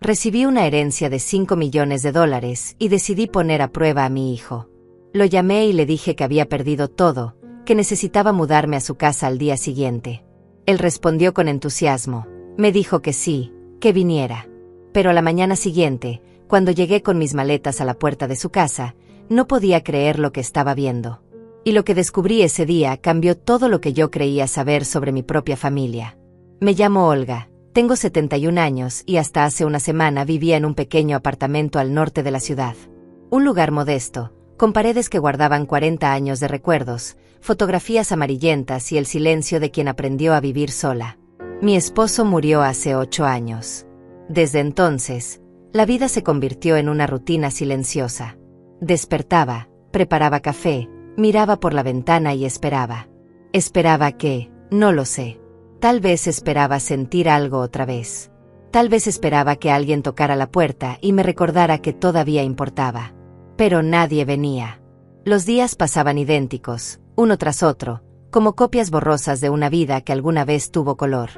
Recibí una herencia de $5 millones y decidí poner a prueba a mi hijo. Lo llamé y le dije que había perdido todo, que necesitaba mudarme a su casa al día siguiente. Él respondió con entusiasmo. Me dijo que sí, que viniera. Pero a la mañana siguiente, cuando llegué con mis maletas a la puerta de su casa, no podía creer lo que estaba viendo. Y lo que descubrí ese día cambió todo lo que yo creía saber sobre mi propia familia. Me llamo Olga, tengo 71 años y hasta hace una semana vivía en un pequeño apartamento al norte de la ciudad. Un lugar modesto, con paredes que guardaban 40 años de recuerdos, fotografías amarillentas y el silencio de quien aprendió a vivir sola. Mi esposo murió hace 8 años. Desde entonces, la vida se convirtió en una rutina silenciosa. Despertaba, preparaba café, miraba por la ventana y esperaba. Esperaba que, no lo sé. Tal vez esperaba sentir algo otra vez. Tal vez esperaba que alguien tocara la puerta y me recordara que todavía importaba. Pero nadie venía. Los días pasaban idénticos, uno tras otro, como copias borrosas de una vida que alguna vez tuvo color.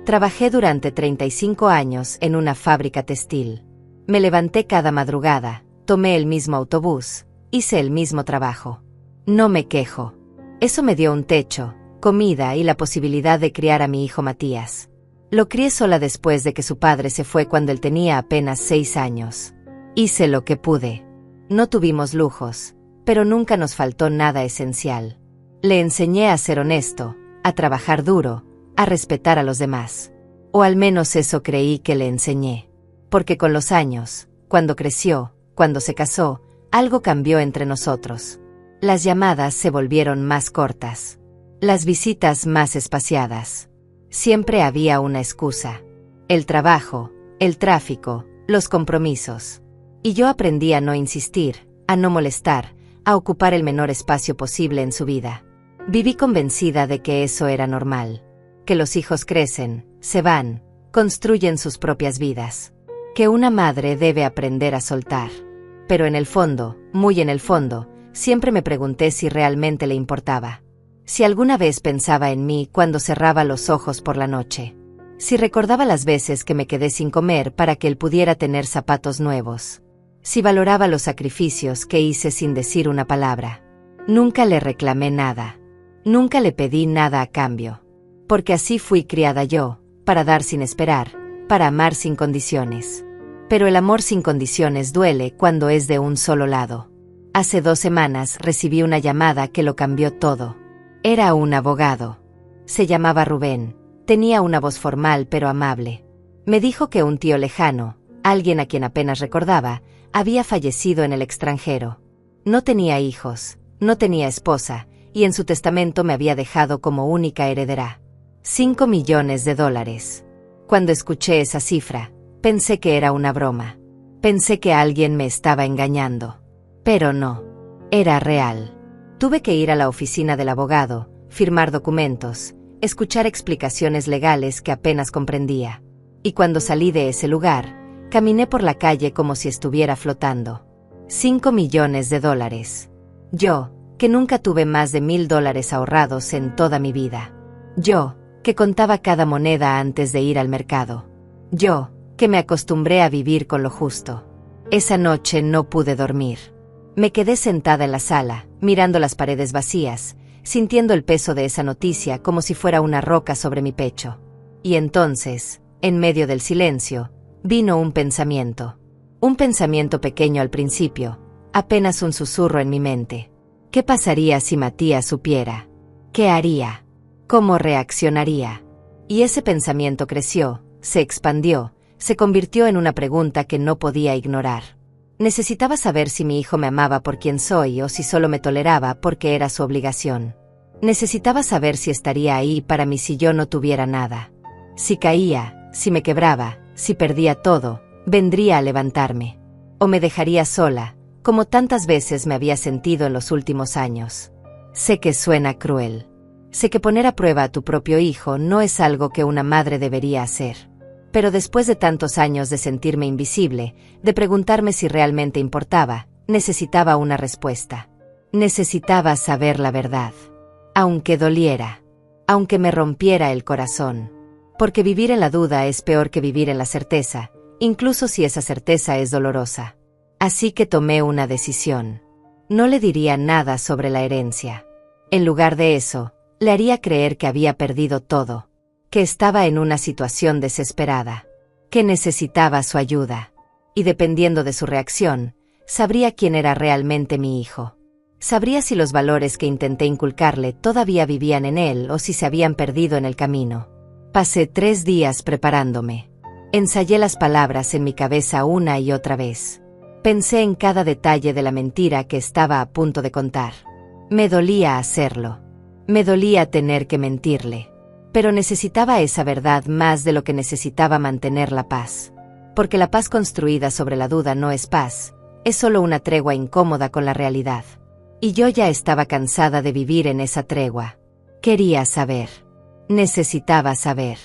Trabajé durante 35 años en una fábrica textil. Me levanté cada madrugada, tomé el mismo autobús, hice el mismo trabajo. No me quejo. Eso me dio un techo, comida y la posibilidad de criar a mi hijo Matías. Lo crié sola después de que su padre se fue cuando él tenía apenas 6 años. Hice lo que pude. No tuvimos lujos, pero nunca nos faltó nada esencial. Le enseñé a ser honesto, a trabajar duro, a respetar a los demás. O al menos eso creí que le enseñé. Porque con los años, cuando creció, cuando se casó, algo cambió entre nosotros. Las llamadas se volvieron más cortas. Las visitas más espaciadas. Siempre había una excusa. El trabajo, el tráfico, los compromisos. Y yo aprendí a no insistir, a no molestar, a ocupar el menor espacio posible en su vida. Viví convencida de que eso era normal. Que los hijos crecen, se van, construyen sus propias vidas. Que una madre debe aprender a soltar. Pero en el fondo, muy en el fondo, siempre me pregunté si realmente le importaba. Si alguna vez pensaba en mí cuando cerraba los ojos por la noche. Si recordaba las veces que me quedé sin comer para que él pudiera tener zapatos nuevos. Si valoraba los sacrificios que hice sin decir una palabra. Nunca le reclamé nada. Nunca le pedí nada a cambio. Porque así fui criada yo, para dar sin esperar, para amar sin condiciones. Pero el amor sin condiciones duele cuando es de un solo lado. Hace 2 semanas recibí una llamada que lo cambió todo. Era un abogado. Se llamaba Rubén. Tenía una voz formal pero amable. Me dijo que un tío lejano, alguien a quien apenas recordaba, había fallecido en el extranjero. No tenía hijos, no tenía esposa, y en su testamento me había dejado como única heredera. $5 millones. Cuando escuché esa cifra, pensé que era una broma. Pensé que alguien me estaba engañando. Pero no. Era real. Tuve que ir a la oficina del abogado, firmar documentos, escuchar explicaciones legales que apenas comprendía. Y cuando salí de ese lugar, caminé por la calle como si estuviera flotando. $5 millones. Yo, que nunca tuve más de $1000 ahorrados en toda mi vida. Yo, que contaba cada moneda antes de ir al mercado. Yo, que me acostumbré a vivir con lo justo. Esa noche no pude dormir. Me quedé sentada en la sala, mirando las paredes vacías, sintiendo el peso de esa noticia como si fuera una roca sobre mi pecho. Y entonces, en medio del silencio, vino un pensamiento. Un pensamiento pequeño al principio, apenas un susurro en mi mente. ¿Qué pasaría si Matías supiera? ¿Qué haría? ¿Cómo reaccionaría? Y ese pensamiento creció, se expandió, se convirtió en una pregunta que no podía ignorar. Necesitaba saber si mi hijo me amaba por quien soy o si solo me toleraba porque era su obligación. Necesitaba saber si estaría ahí para mí si yo no tuviera nada. Si caía, si me quebraba, si perdía todo, vendría a levantarme. O me dejaría sola, como tantas veces me había sentido en los últimos años. Sé que suena cruel. Sé que poner a prueba a tu propio hijo no es algo que una madre debería hacer. Pero después de tantos años de sentirme invisible, de preguntarme si realmente importaba, necesitaba una respuesta. Necesitaba saber la verdad. Aunque doliera. Aunque me rompiera el corazón. Porque vivir en la duda es peor que vivir en la certeza, incluso si esa certeza es dolorosa. Así que tomé una decisión. No le diría nada sobre la herencia. En lugar de eso, le haría creer que había perdido todo, que estaba en una situación desesperada, que necesitaba su ayuda. Y dependiendo de su reacción, sabría quién era realmente mi hijo. Sabría si los valores que intenté inculcarle todavía vivían en él o si se habían perdido en el camino. Pasé 3 días preparándome. Ensayé las palabras en mi cabeza una y otra vez. Pensé en cada detalle de la mentira que estaba a punto de contar. Me dolía hacerlo. Me dolía tener que mentirle. Pero necesitaba esa verdad más de lo que necesitaba mantener la paz. Porque la paz construida sobre la duda no es paz, es solo una tregua incómoda con la realidad. Y yo ya estaba cansada de vivir en esa tregua. Quería saber. Necesitaba saber.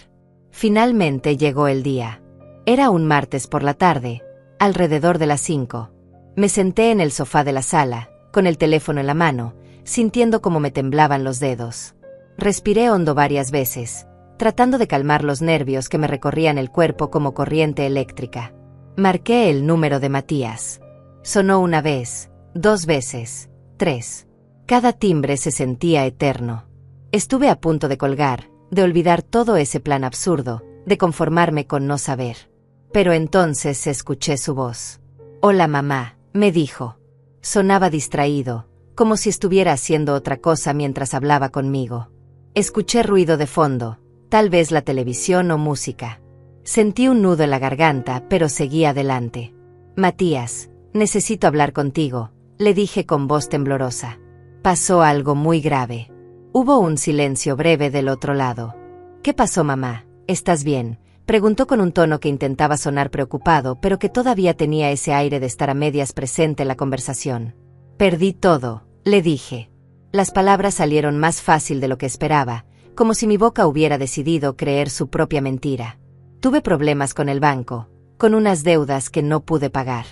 Finalmente llegó el día. Era un martes por la tarde, alrededor de las 5. Me senté en el sofá de la sala, con el teléfono en la mano, sintiendo cómo me temblaban los dedos. Respiré hondo varias veces, tratando de calmar los nervios que me recorrían el cuerpo como corriente eléctrica. Marqué el número de Matías. Sonó una vez, 2 veces, 3. Cada timbre se sentía eterno. Estuve a punto de colgar, de olvidar todo ese plan absurdo, de conformarme con no saber. Pero entonces escuché su voz. «Hola mamá», me dijo. Sonaba distraído, como si estuviera haciendo otra cosa mientras hablaba conmigo. Escuché ruido de fondo, tal vez la televisión o música. Sentí un nudo en la garganta, pero seguí adelante. «Matías, necesito hablar contigo», le dije con voz temblorosa. Pasó algo muy grave. Hubo un silencio breve del otro lado. «¿Qué pasó, mamá? ¿Estás bien?», preguntó con un tono que intentaba sonar preocupado, pero que todavía tenía ese aire de estar a medias presente en la conversación. «Perdí todo», le dije. Las palabras salieron más fácil de lo que esperaba, como si mi boca hubiera decidido creer su propia mentira. Tuve problemas con el banco, con unas deudas que no pude pagar.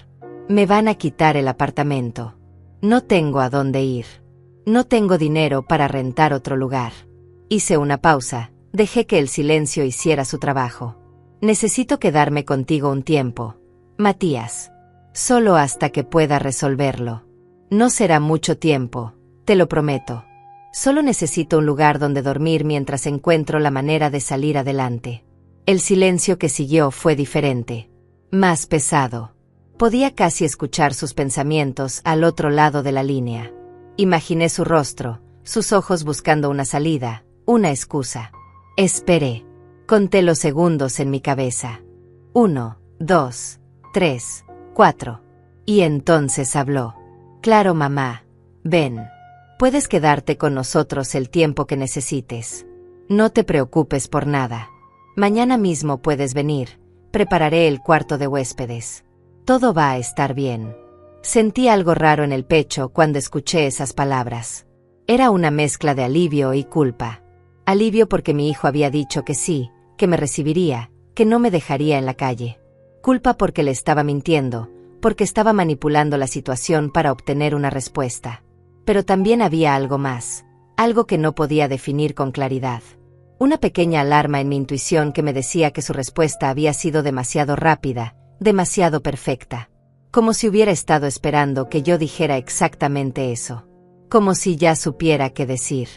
Me van a quitar el apartamento. No tengo a dónde ir. No tengo dinero para rentar otro lugar. Hice una pausa, dejé que el silencio hiciera su trabajo. Necesito quedarme contigo un tiempo, Matías. Solo hasta que pueda resolverlo. No será mucho tiempo, te lo prometo. Solo necesito un lugar donde dormir mientras encuentro la manera de salir adelante. El silencio que siguió fue diferente, más pesado. Podía casi escuchar sus pensamientos al otro lado de la línea. Imaginé su rostro, sus ojos buscando una salida, una excusa. Esperé. Conté los segundos en mi cabeza. 1, 2, 3, 4. Y entonces habló. «Claro, mamá. Ven. Puedes quedarte con nosotros el tiempo que necesites. No te preocupes por nada. Mañana mismo puedes venir. Prepararé el cuarto de huéspedes. Todo va a estar bien». Sentí algo raro en el pecho cuando escuché esas palabras. Era una mezcla de alivio y culpa. Alivio porque mi hijo había dicho que sí, que me recibiría, que no me dejaría en la calle. Culpa porque le estaba mintiendo, porque estaba manipulando la situación para obtener una respuesta. Pero también había algo más, algo que no podía definir con claridad. Una pequeña alarma en mi intuición que me decía que su respuesta había sido demasiado rápida, demasiado perfecta. Como si hubiera estado esperando que yo dijera exactamente eso. Como si ya supiera qué decir.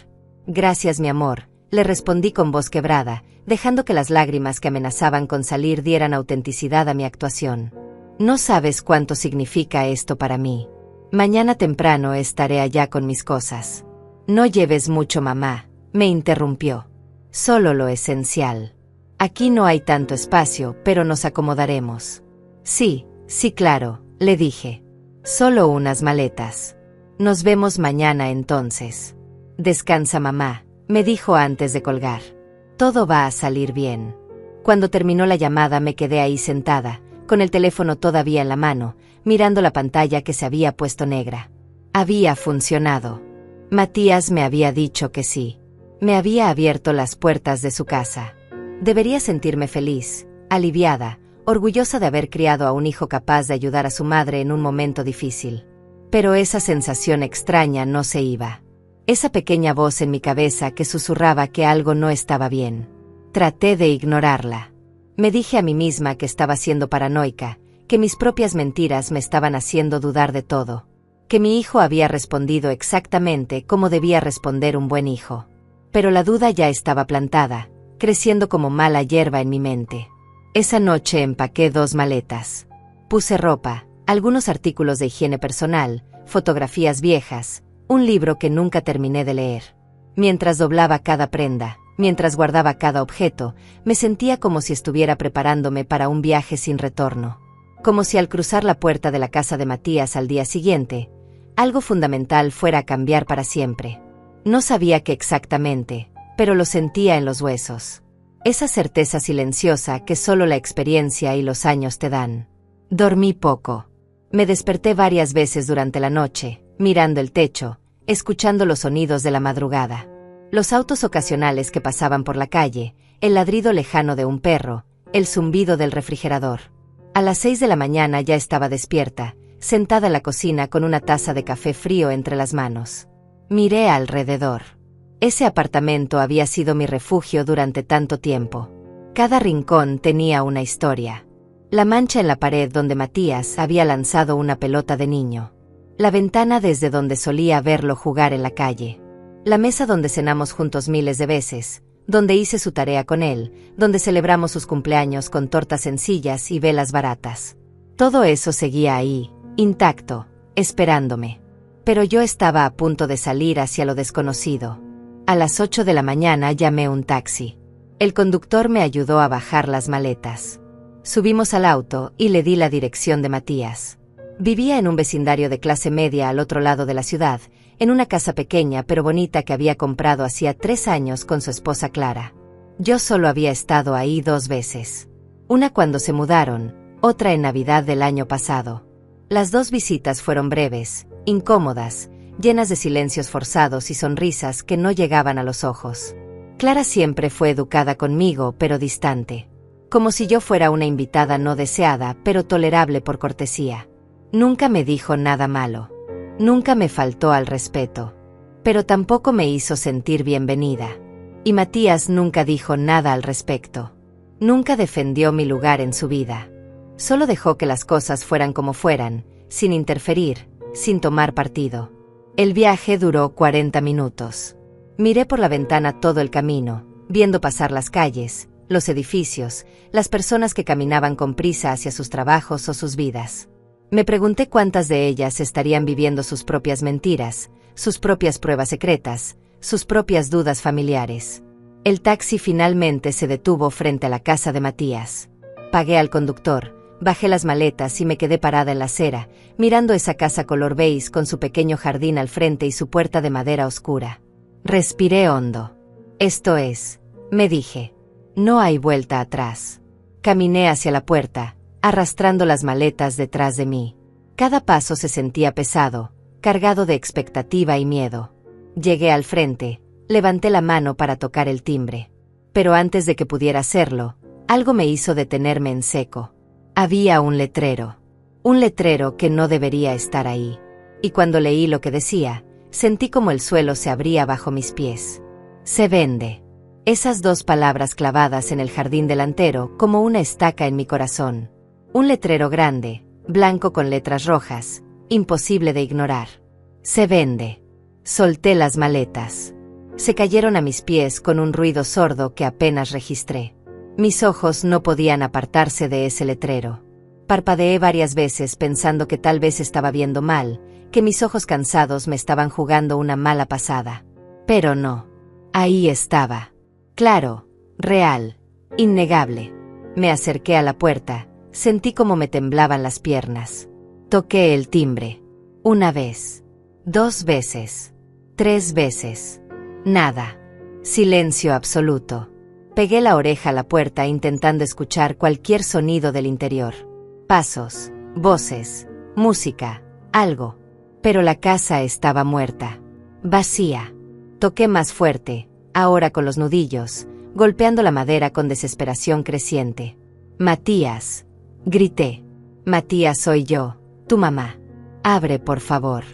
«Gracias, mi amor», le respondí con voz quebrada, dejando que las lágrimas que amenazaban con salir dieran autenticidad a mi actuación. «No sabes cuánto significa esto para mí. Mañana temprano estaré allá con mis cosas». «No lleves mucho, mamá», me interrumpió. «Solo lo esencial. Aquí no hay tanto espacio, pero nos acomodaremos». «Sí, sí, claro», le dije. «Solo unas maletas. Nos vemos mañana entonces». «Descansa, mamá», me dijo antes de colgar. «Todo va a salir bien». Cuando terminó la llamada me quedé ahí sentada, con el teléfono todavía en la mano, mirando la pantalla que se había puesto negra. Había funcionado. Matías me había dicho que sí. Me había abierto las puertas de su casa. Debería sentirme feliz, aliviada, orgullosa de haber criado a un hijo capaz de ayudar a su madre en un momento difícil. Pero esa sensación extraña no se iba. Esa pequeña voz en mi cabeza que susurraba que algo no estaba bien. Traté de ignorarla. Me dije a mí misma que estaba siendo paranoica, que mis propias mentiras me estaban haciendo dudar de todo, que mi hijo había respondido exactamente como debía responder un buen hijo. Pero la duda ya estaba plantada, creciendo como mala hierba en mi mente. Esa noche empaqué 2 maletas. Puse ropa, algunos artículos de higiene personal, fotografías viejas, un libro que nunca terminé de leer. Mientras doblaba cada prenda, mientras guardaba cada objeto, me sentía como si estuviera preparándome para un viaje sin retorno. Como si al cruzar la puerta de la casa de Matías al día siguiente, algo fundamental fuera a cambiar para siempre. No sabía qué exactamente, pero lo sentía en los huesos. Esa certeza silenciosa que solo la experiencia y los años te dan. Dormí poco. Me desperté varias veces durante la noche, mirando el techo, escuchando los sonidos de la madrugada. Los autos ocasionales que pasaban por la calle, el ladrido lejano de un perro, el zumbido del refrigerador. A las 6 de la mañana ya estaba despierta, sentada en la cocina con una taza de café frío entre las manos. Miré alrededor. Ese apartamento había sido mi refugio durante tanto tiempo. Cada rincón tenía una historia. La mancha en la pared donde Matías había lanzado una pelota de niño. La ventana desde donde solía verlo jugar en la calle. La mesa donde cenamos juntos miles de veces, donde hice su tarea con él, donde celebramos sus cumpleaños con tortas sencillas y velas baratas. Todo eso seguía ahí, intacto, esperándome. Pero yo estaba a punto de salir hacia lo desconocido. A las 8 de la mañana llamé un taxi. El conductor me ayudó a bajar las maletas. Subimos al auto y le di la dirección de Matías. Vivía en un vecindario de clase media al otro lado de la ciudad, en una casa pequeña pero bonita que había comprado hacía 3 años con su esposa Clara. Yo solo había estado ahí 2 veces. Una cuando se mudaron, otra en Navidad del año pasado. Las 2 visitas fueron breves, incómodas, llenas de silencios forzados y sonrisas que no llegaban a los ojos. Clara siempre fue educada conmigo pero distante. Como si yo fuera una invitada no deseada pero tolerable por cortesía. Nunca me dijo nada malo. Nunca me faltó al respeto. Pero tampoco me hizo sentir bienvenida. Y Matías nunca dijo nada al respecto. Nunca defendió mi lugar en su vida. Solo dejó que las cosas fueran como fueran, sin interferir, sin tomar partido. El viaje duró 40 minutos. Miré por la ventana todo el camino, viendo pasar las calles, los edificios, las personas que caminaban con prisa hacia sus trabajos o sus vidas. Me pregunté cuántas de ellas estarían viviendo sus propias mentiras, sus propias pruebas secretas, sus propias dudas familiares. El taxi finalmente se detuvo frente a la casa de Matías. Pagué al conductor, bajé las maletas y me quedé parada en la acera, mirando esa casa color beige con su pequeño jardín al frente y su puerta de madera oscura. Respiré hondo. Esto es, me dije. No hay vuelta atrás. Caminé hacia la puerta, arrastrando las maletas detrás de mí. Cada paso se sentía pesado, cargado de expectativa y miedo. Llegué al frente, levanté la mano para tocar el timbre. Pero antes de que pudiera hacerlo, algo me hizo detenerme en seco. Había un letrero que no debería estar ahí. Y cuando leí lo que decía, sentí como el suelo se abría bajo mis pies. Se vende. Esas 2 palabras clavadas en el jardín delantero como una estaca en mi corazón. Un letrero grande, blanco con letras rojas, imposible de ignorar. Se vende. Solté las maletas. Se cayeron a mis pies con un ruido sordo que apenas registré. Mis ojos no podían apartarse de ese letrero. Parpadeé varias veces pensando que tal vez estaba viendo mal, que mis ojos cansados me estaban jugando una mala pasada. Pero no. Ahí estaba. Claro, real, innegable. Me acerqué a la puerta, sentí como me temblaban las piernas. Toqué el timbre. 1 vez. 2 veces. 3 veces. Nada. Silencio absoluto. Pegué la oreja a la puerta intentando escuchar cualquier sonido del interior. Pasos, voces, música, algo. Pero la casa estaba muerta. Vacía. Toqué más fuerte, ahora con los nudillos, golpeando la madera con desesperación creciente. Matías. Grité. Matías, soy yo, tu mamá. Abre, por favor.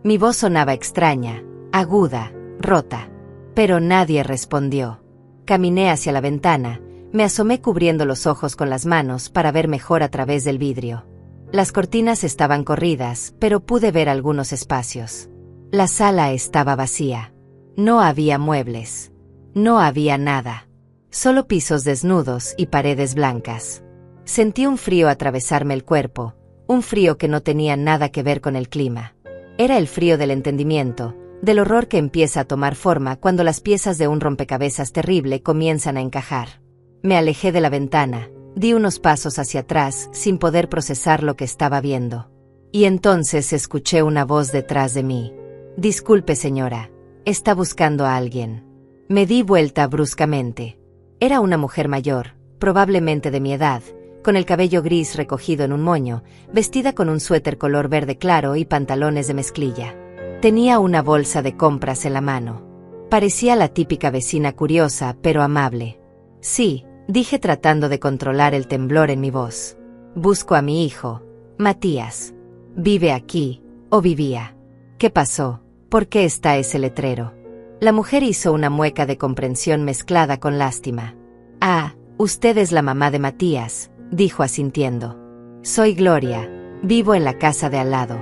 Mi voz sonaba extraña, aguda, rota. Pero nadie respondió. Caminé hacia la ventana, Me asomé cubriendo los ojos con las manos para ver mejor a través del vidrio. Las cortinas estaban corridas, pero pude ver algunos espacios. La sala estaba vacía. No había muebles. No había nada. Solo pisos desnudos y paredes blancas. Sentí un frío atravesarme el cuerpo, un frío que no tenía nada que ver con el clima. Era el frío del entendimiento, del horror que empieza a tomar forma cuando las piezas de un rompecabezas terrible comienzan a encajar. Me alejé de la ventana, di unos pasos hacia atrás sin poder procesar lo que estaba viendo. Y entonces escuché una voz detrás de mí. «Disculpe, señora, está buscando a alguien». Me di vuelta bruscamente. Era una mujer mayor, probablemente de mi edad, con el cabello gris recogido en un moño, vestida con un suéter color verde claro y pantalones de mezclilla. Tenía una bolsa de compras en la mano. Parecía la típica vecina curiosa, pero amable. «Sí», dije tratando de controlar el temblor en mi voz. «Busco a mi hijo, Matías. ¿Vive aquí, o vivía? ¿Qué pasó? ¿Por qué está ese letrero?» La mujer hizo una mueca de comprensión mezclada con lástima. «Ah, usted es la mamá de Matías», dijo asintiendo. «Soy Gloria, vivo en la casa de al lado.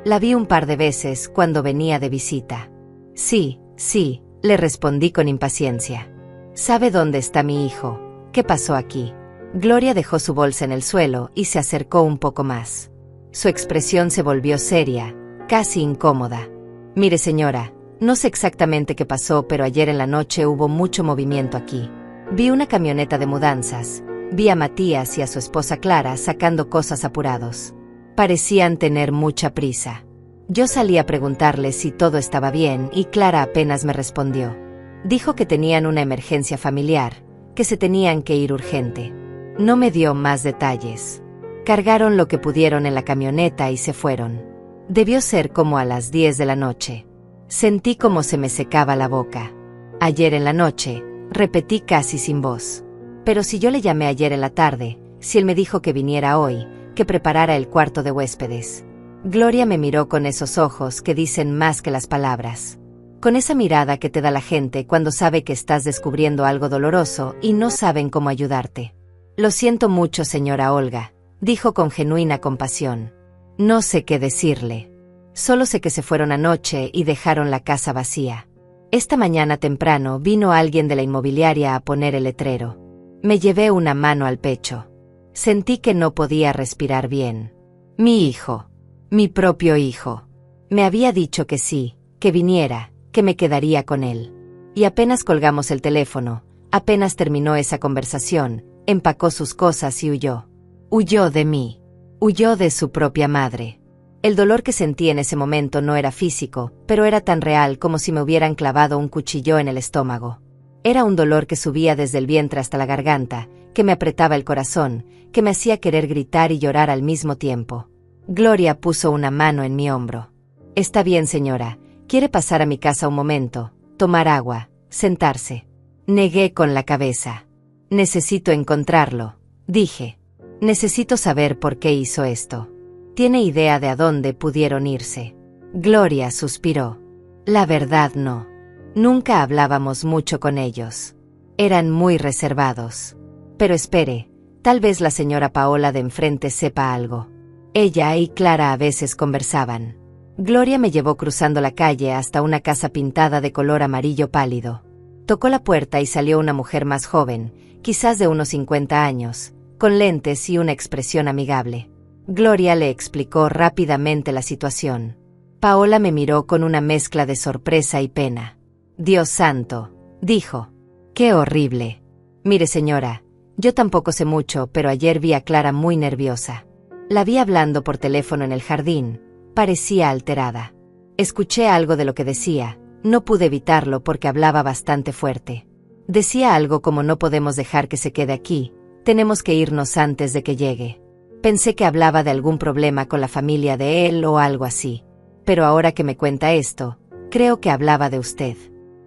La vi un par de veces cuando venía de visita». «Sí, sí», le respondí con impaciencia. «¿Sabe dónde está mi hijo? ¿Qué pasó aquí?» Gloria dejó su bolsa en el suelo y se acercó un poco más. Su expresión se volvió seria, casi incómoda. «Mire, señora, no sé exactamente qué pasó, pero ayer en la noche hubo mucho movimiento aquí. Vi una camioneta de mudanzas, vi a Matías y a su esposa Clara sacando cosas apurados. Parecían tener mucha prisa. Yo salí a preguntarle si todo estaba bien y Clara apenas me respondió. Dijo que tenían una emergencia familiar, que se tenían que ir urgente. No me dio más detalles. Cargaron lo que pudieron en la camioneta y se fueron. Debió ser como a las 10 de la noche. Sentí como se me secaba la boca. «Ayer en la noche», repetí casi sin voz. Pero si yo le llamé ayer en la tarde, si él me dijo que viniera hoy, que preparara el cuarto de huéspedes. Gloria me miró con esos ojos que dicen más que las palabras. Con esa mirada que te da la gente cuando sabe que estás descubriendo algo doloroso y no saben cómo ayudarte. «Lo siento mucho, señora Olga», dijo con genuina compasión. «No sé qué decirle. Solo sé que se fueron anoche y dejaron la casa vacía. Esta mañana temprano vino alguien de la inmobiliaria a poner el letrero. Me llevé una mano al pecho. Sentí que no podía respirar bien. Mi hijo. Mi propio hijo. Me había dicho que sí, que viniera, que me quedaría con él. Y apenas colgamos el teléfono, apenas terminó esa conversación, empacó sus cosas y huyó. Huyó de mí. Huyó de su propia madre». El dolor que sentí en ese momento no era físico, pero era tan real como si me hubieran clavado un cuchillo en el estómago. Era un dolor que subía desde el vientre hasta la garganta, que me apretaba el corazón, que me hacía querer gritar y llorar al mismo tiempo. Gloria puso una mano en mi hombro. «Está bien, señora. ¿Quiere pasar a mi casa un momento, tomar agua, sentarse?» Negué con la cabeza. «Necesito encontrarlo», dije. «Necesito saber por qué hizo esto. ¿Tiene idea de a dónde pudieron irse?» Gloria suspiró. «La verdad no. Nunca hablábamos mucho con ellos. Eran muy reservados. Pero espere, tal vez la señora Paola de enfrente sepa algo. Ella y Clara a veces conversaban». Gloria me llevó cruzando la calle hasta una casa pintada de color amarillo pálido. Tocó la puerta y salió una mujer más joven, quizás de unos 50 años, con lentes y una expresión amigable. Gloria le explicó rápidamente la situación. Paola me miró con una mezcla de sorpresa y pena. «Dios santo», dijo. «Qué horrible. Mire, señora, yo tampoco sé mucho, pero ayer vi a Clara muy nerviosa. La vi hablando por teléfono en el jardín. Parecía alterada. Escuché algo de lo que decía, no pude evitarlo porque hablaba bastante fuerte. Decía algo como no podemos dejar que se quede aquí, tenemos que irnos antes de que llegue. Pensé que hablaba de algún problema con la familia de él o algo así. Pero ahora que me cuenta esto, creo que hablaba de usted».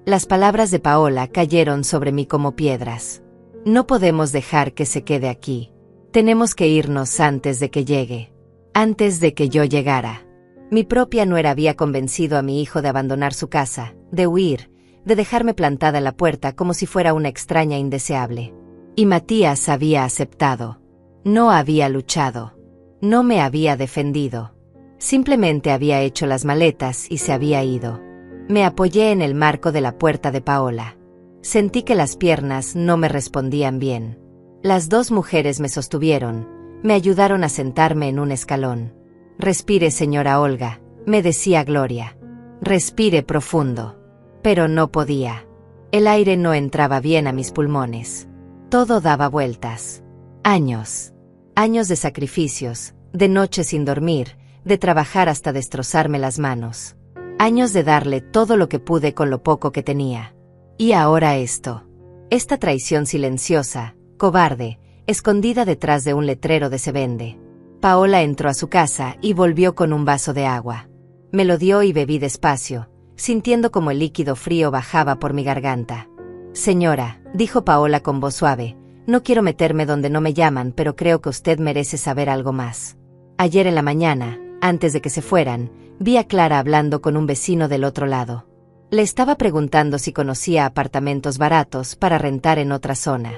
Las palabras de Paola cayeron sobre mí como piedras. «No podemos dejar que se quede aquí. Tenemos que irnos antes de que llegue. Antes de que yo llegara». Mi propia nuera había convencido a mi hijo de abandonar su casa, de huir, de dejarme plantada en la puerta como si fuera una extraña indeseable. Y Matías había aceptado. No había luchado. No me había defendido. Simplemente había hecho las maletas y se había ido. Me apoyé en el marco de la puerta de Paola. Sentí que las piernas no me respondían bien. Las dos mujeres me sostuvieron, me ayudaron a sentarme en un escalón. Respire, señora Olga, me decía Gloria. Respire profundo. Pero no podía. El aire no entraba bien a mis pulmones. Todo daba vueltas. Años. Años de sacrificios, de noches sin dormir, de trabajar hasta destrozarme las manos. Años de darle todo lo que pude con lo poco que tenía. Y ahora esto. Esta traición silenciosa, cobarde, escondida detrás de un letrero de se vende. Paola entró a su casa y volvió con un vaso de agua. Me lo dio y bebí despacio, sintiendo como el líquido frío bajaba por mi garganta. Señora, dijo Paola con voz suave, no quiero meterme donde no me llaman, pero creo que usted merece saber algo más. Ayer en la mañana, antes de que se fueran, vi a Clara hablando con un vecino del otro lado. Le estaba preguntando si conocía apartamentos baratos para rentar en otra zona.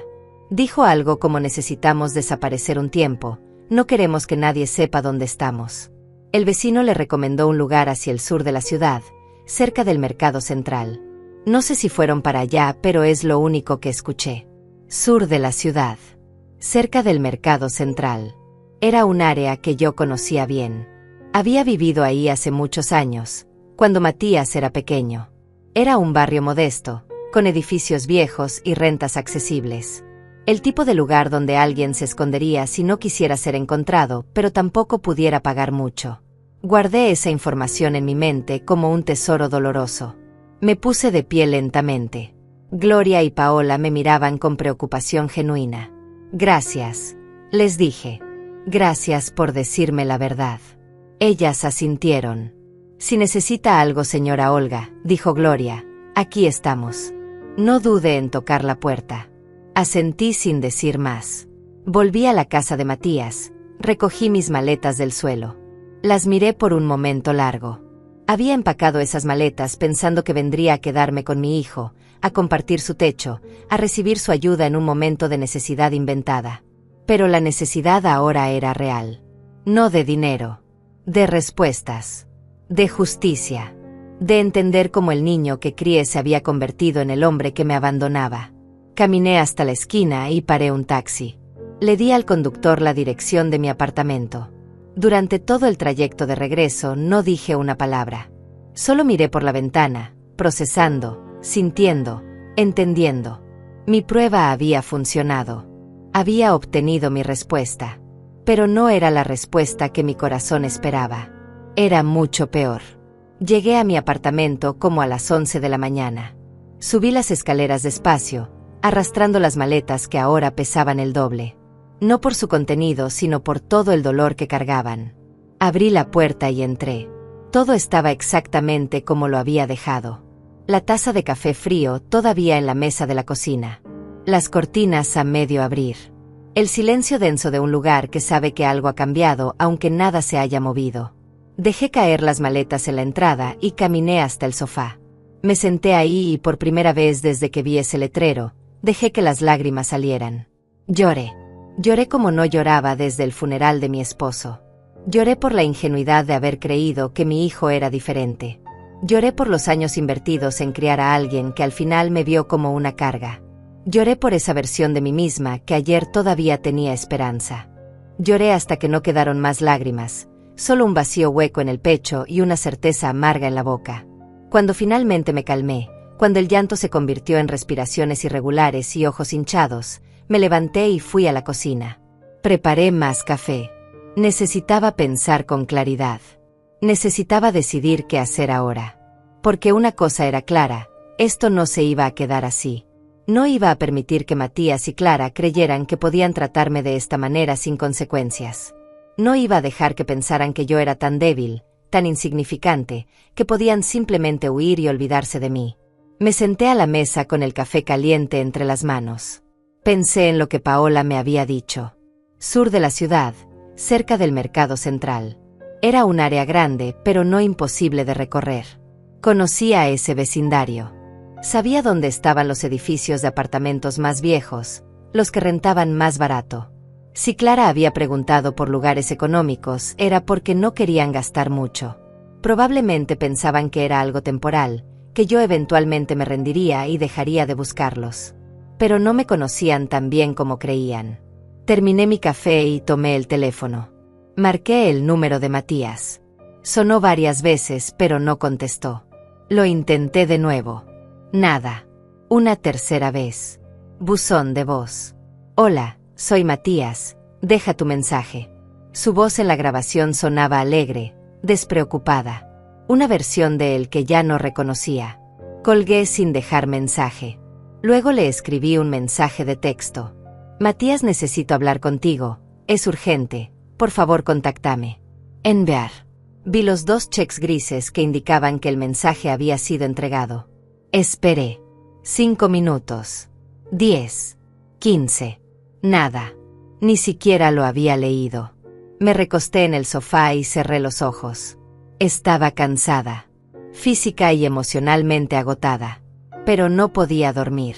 Dijo algo como necesitamos desaparecer un tiempo, no queremos que nadie sepa dónde estamos. El vecino le recomendó un lugar hacia el sur de la ciudad, cerca del mercado central. No sé si fueron para allá, pero es lo único que escuché. Sur de la ciudad. Cerca del mercado central. Era un área que yo conocía bien. Había vivido ahí hace muchos años, cuando Matías era pequeño. Era un barrio modesto, con edificios viejos y rentas accesibles. El tipo de lugar donde alguien se escondería si no quisiera ser encontrado, pero tampoco pudiera pagar mucho. Guardé esa información en mi mente como un tesoro doloroso. Me puse de pie lentamente. Gloria y Paola me miraban con preocupación genuina. Gracias, les dije. Gracias por decirme la verdad. Ellas asintieron. Si necesita algo, señora Olga, dijo Gloria, aquí estamos. No dude en tocar la puerta. Asentí sin decir más. Volví a la casa de Matías, recogí mis maletas del suelo. Las miré por un momento largo. Había empacado esas maletas pensando que vendría a quedarme con mi hijo, a compartir su techo, a recibir su ayuda en un momento de necesidad inventada. Pero la necesidad ahora era real. No de dinero. De respuestas. De justicia. De entender cómo el niño que crié se había convertido en el hombre que me abandonaba. Caminé hasta la esquina y paré un taxi. Le di al conductor la dirección de mi apartamento. Durante todo el trayecto de regreso no dije una palabra. Solo miré por la ventana, procesando, sintiendo, entendiendo. Mi prueba había funcionado. Había obtenido mi respuesta. Pero no era la respuesta que mi corazón esperaba. Era mucho peor. Llegué a mi apartamento como a las 11 de la mañana. Subí las escaleras despacio, arrastrando las maletas que ahora pesaban el doble. No por su contenido, sino por todo el dolor que cargaban. Abrí la puerta y entré. Todo estaba exactamente como lo había dejado. La taza de café frío todavía en la mesa de la cocina. Las cortinas a medio abrir. El silencio denso de un lugar que sabe que algo ha cambiado aunque nada se haya movido. Dejé caer las maletas en la entrada y caminé hasta el sofá. Me senté ahí y por primera vez desde que vi ese letrero, dejé que las lágrimas salieran. Lloré. Lloré como no lloraba desde el funeral de mi esposo. Lloré por la ingenuidad de haber creído que mi hijo era diferente. Lloré por los años invertidos en criar a alguien que al final me vio como una carga. Lloré por esa versión de mí misma que ayer todavía tenía esperanza. Lloré hasta que no quedaron más lágrimas, solo un vacío hueco en el pecho y una certeza amarga en la boca. Cuando finalmente me calmé, cuando el llanto se convirtió en respiraciones irregulares y ojos hinchados, me levanté y fui a la cocina. Preparé más café. Necesitaba pensar con claridad. Necesitaba decidir qué hacer ahora. Porque una cosa era clara, esto no se iba a quedar así. No iba a permitir que Matías y Clara creyeran que podían tratarme de esta manera sin consecuencias. No iba a dejar que pensaran que yo era tan débil, tan insignificante, que podían simplemente huir y olvidarse de mí. Me senté a la mesa con el café caliente entre las manos. Pensé en lo que Paola me había dicho. Sur de la ciudad, cerca del mercado central. Era un área grande, pero no imposible de recorrer. Conocía ese vecindario. Sabía dónde estaban los edificios de apartamentos más viejos, los que rentaban más barato. Si Clara había preguntado por lugares económicos, era porque no querían gastar mucho. Probablemente pensaban que era algo temporal, que yo eventualmente me rendiría y dejaría de buscarlos. Pero no me conocían tan bien como creían. Terminé mi café y tomé el teléfono. Marqué el número de Matías. Sonó varias veces, pero no contestó. Lo intenté de nuevo. Nada. Una tercera vez. Buzón de voz. Hola, soy Matías, deja tu mensaje. Su voz en la grabación sonaba alegre, despreocupada. Una versión de él que ya no reconocía. Colgué sin dejar mensaje. Luego le escribí un mensaje de texto. Matías, necesito hablar contigo, es urgente, por favor contáctame. Enviar. Vi los 2 cheques grises que indicaban que el mensaje había sido entregado. Esperé. 5 minutos. 10. 15. Nada. Ni siquiera lo había leído. Me recosté en el sofá y cerré los ojos. Estaba cansada. Física y emocionalmente agotada. Pero no podía dormir.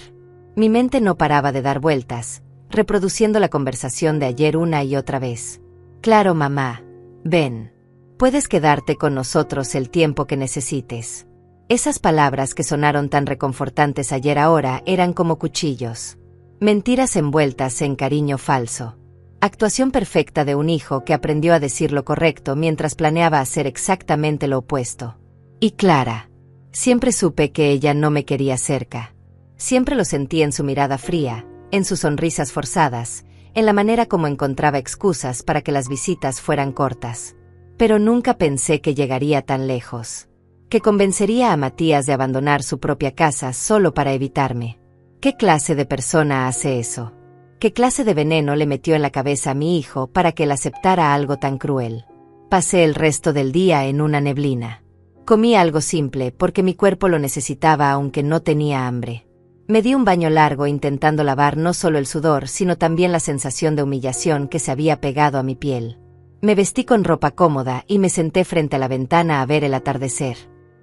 Mi mente no paraba de dar vueltas, reproduciendo la conversación de ayer una y otra vez. Claro, mamá. Ven. Puedes quedarte con nosotros el tiempo que necesites. Esas palabras que sonaron tan reconfortantes ayer ahora eran como cuchillos. Mentiras envueltas en cariño falso. Actuación perfecta de un hijo que aprendió a decir lo correcto mientras planeaba hacer exactamente lo opuesto. Y Clara. Siempre supe que ella no me quería cerca. Siempre lo sentí en su mirada fría, en sus sonrisas forzadas, en la manera como encontraba excusas para que las visitas fueran cortas. Pero nunca pensé que llegaría tan lejos. Que convencería a Matías de abandonar su propia casa solo para evitarme. ¿Qué clase de persona hace eso? ¿Qué clase de veneno le metió en la cabeza a mi hijo para que él aceptara algo tan cruel? Pasé el resto del día en una neblina. Comí algo simple porque mi cuerpo lo necesitaba aunque no tenía hambre. Me di un baño largo intentando lavar no solo el sudor sino también la sensación de humillación que se había pegado a mi piel. Me vestí con ropa cómoda y me senté frente a la ventana a ver el atardecer.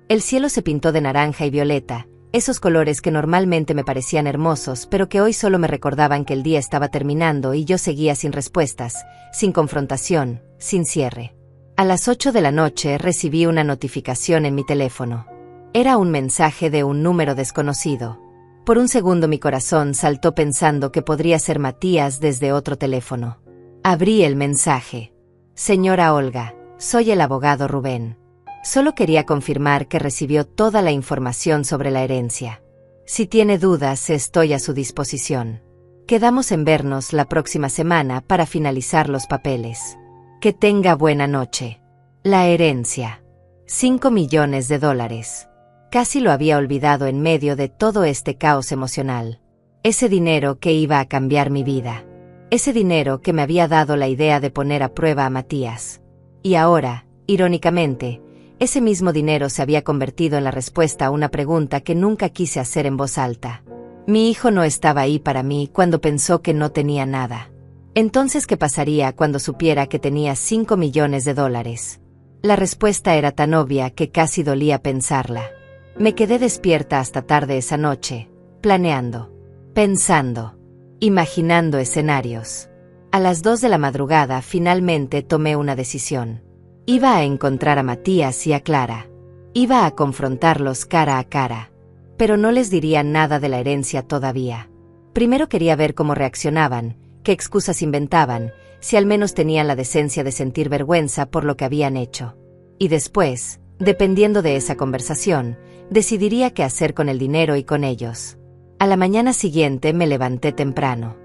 El cielo se pintó de naranja y violeta, esos colores que normalmente me parecían hermosos pero que hoy solo me recordaban que el día estaba terminando y yo seguía sin respuestas, sin confrontación, sin cierre. A las 8 de la noche recibí una notificación en mi teléfono. Era un mensaje de un número desconocido. Por un segundo mi corazón saltó pensando que podría ser Matías desde otro teléfono. Abrí el mensaje. Señora Olga, soy el abogado Rubén. Solo quería confirmar que recibió toda la información sobre la herencia. Si tiene dudas, estoy a su disposición. Quedamos en vernos la próxima semana para finalizar los papeles. Que tenga buena noche. La herencia. $5 millones. Casi lo había olvidado en medio de todo este caos emocional. Ese dinero que iba a cambiar mi vida. Ese dinero que me había dado la idea de poner a prueba a Matías. Y ahora, irónicamente, ese mismo dinero se había convertido en la respuesta a una pregunta que nunca quise hacer en voz alta. Mi hijo no estaba ahí para mí cuando pensó que no tenía nada. Entonces, ¿qué pasaría cuando supiera que tenía $5 millones? La respuesta era tan obvia que casi dolía pensarla. Me quedé despierta hasta tarde esa noche, planeando, pensando, imaginando escenarios. A las 2 de la madrugada finalmente tomé una decisión. Iba a encontrar a Matías y a Clara. Iba a confrontarlos cara a cara. Pero no les diría nada de la herencia todavía. Primero quería ver cómo reaccionaban, qué excusas inventaban, si al menos tenían la decencia de sentir vergüenza por lo que habían hecho. Y después, dependiendo de esa conversación, decidiría qué hacer con el dinero y con ellos. A la mañana siguiente me levanté temprano.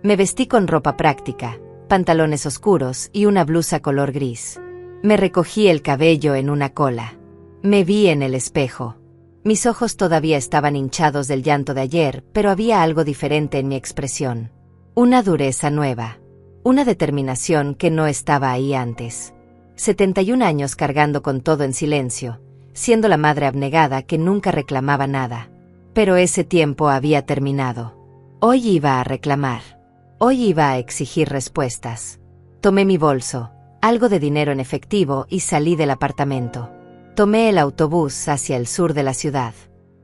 Me vestí con ropa práctica, pantalones oscuros y una blusa color gris. Me recogí el cabello en una cola. Me vi en el espejo. Mis ojos todavía estaban hinchados del llanto de ayer, pero había algo diferente en mi expresión. Una dureza nueva. Una determinación que no estaba ahí antes. 71 años cargando con todo en silencio, siendo la madre abnegada que nunca reclamaba nada. Pero ese tiempo había terminado. Hoy iba a reclamar. Hoy iba a exigir respuestas. Tomé mi bolso, algo de dinero en efectivo y salí del apartamento. Tomé el autobús hacia el sur de la ciudad.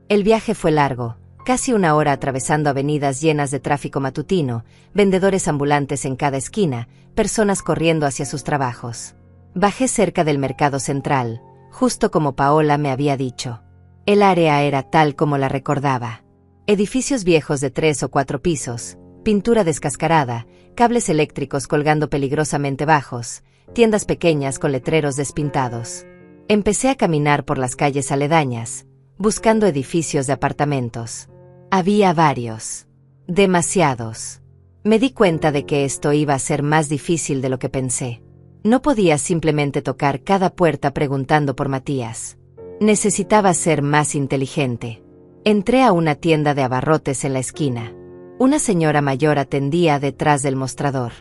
El viaje fue largo, Casi una hora atravesando avenidas llenas de tráfico matutino, vendedores ambulantes en cada esquina, personas corriendo hacia sus trabajos. Bajé cerca del mercado central, justo como Paola me había dicho. El área era tal como la recordaba. Edificios viejos de 3 o 4 pisos, pintura descascarada, cables eléctricos colgando peligrosamente bajos, tiendas pequeñas con letreros despintados. Empecé a caminar por las calles aledañas, buscando edificios de apartamentos. Había varios. Demasiados. Me di cuenta de que esto iba a ser más difícil de lo que pensé. No podía simplemente tocar cada puerta preguntando por Matías. Necesitaba ser más inteligente. Entré a una tienda de abarrotes en la esquina. Una señora mayor atendía detrás del mostrador.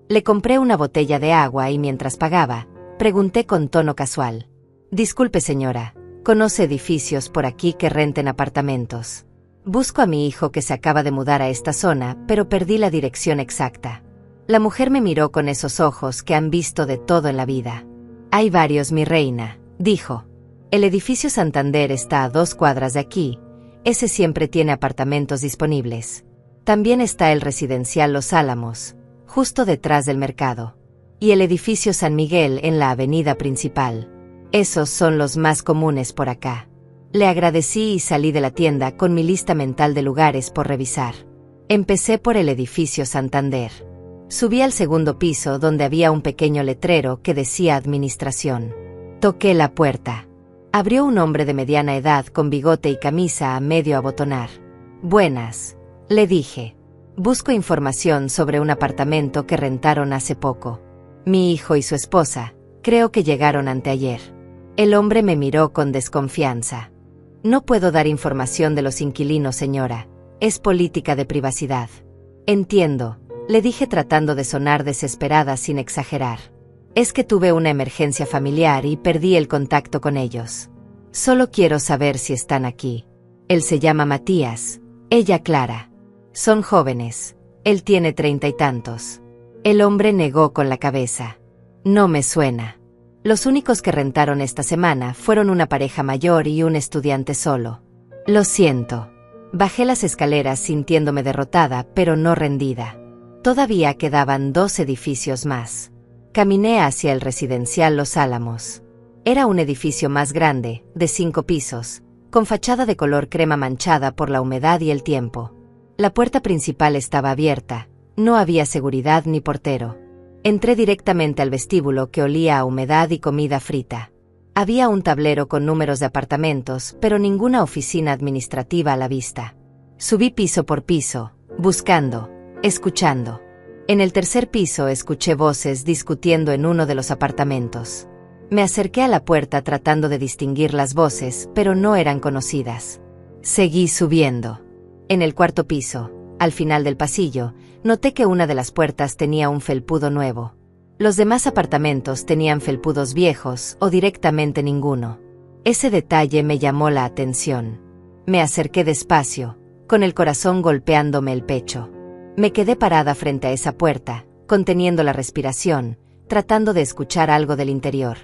Le compré una botella de agua y mientras pagaba, pregunté con tono casual. «Disculpe señora, ¿conoce edificios por aquí que renten apartamentos? Busco a mi hijo que se acaba de mudar a esta zona, pero perdí la dirección exacta». La mujer me miró con esos ojos que han visto de todo en la vida. «Hay varios, mi reina», dijo. «El edificio Santander está a 2 cuadras de aquí. Ese siempre tiene apartamentos disponibles. También está el residencial Los Álamos, justo detrás del mercado. Y el edificio San Miguel en la avenida principal. Esos son los más comunes por acá». Le agradecí y salí de la tienda con mi lista mental de lugares por revisar. Empecé por el edificio Santander. Subí al segundo piso donde había un pequeño letrero que decía Administración. Toqué la puerta. Abrió un hombre de mediana edad con bigote y camisa a medio abotonar. «Buenas», le dije. «Busco información sobre un apartamento que rentaron hace poco. Mi hijo y su esposa, creo que llegaron anteayer». El hombre me miró con desconfianza. «No puedo dar información de los inquilinos, señora. Es política de privacidad». «Entiendo», le dije tratando de sonar desesperada sin exagerar. «Es que tuve una emergencia familiar y perdí el contacto con ellos. Solo quiero saber si están aquí. Él se llama Matías, ella Clara. Son jóvenes. Él tiene 30 y tantos». El hombre negó con la cabeza. «No me suena. Los únicos que rentaron esta semana fueron una pareja mayor y un estudiante solo». «Lo siento». Bajé las escaleras sintiéndome derrotada, pero no rendida. Todavía quedaban 2 edificios más. Caminé hacia el residencial Los Álamos. Era un edificio más grande, de 5 pisos, con fachada de color crema manchada por la humedad y el tiempo. La puerta principal estaba abierta, no había seguridad ni portero. Entré directamente al vestíbulo que olía a humedad y comida frita. Había un tablero con números de apartamentos, pero ninguna oficina administrativa a la vista. Subí piso por piso, buscando, escuchando. En el tercer piso escuché voces discutiendo en uno de los apartamentos. Me acerqué a la puerta tratando de distinguir las voces, pero no eran conocidas. Seguí subiendo. En el cuarto piso, al final del pasillo, noté que una de las puertas tenía un felpudo nuevo. Los demás apartamentos tenían felpudos viejos o directamente ninguno. Ese detalle me llamó la atención. Me acerqué despacio, con el corazón golpeándome el pecho. Me quedé parada frente a esa puerta, conteniendo la respiración, tratando de escuchar algo del interior.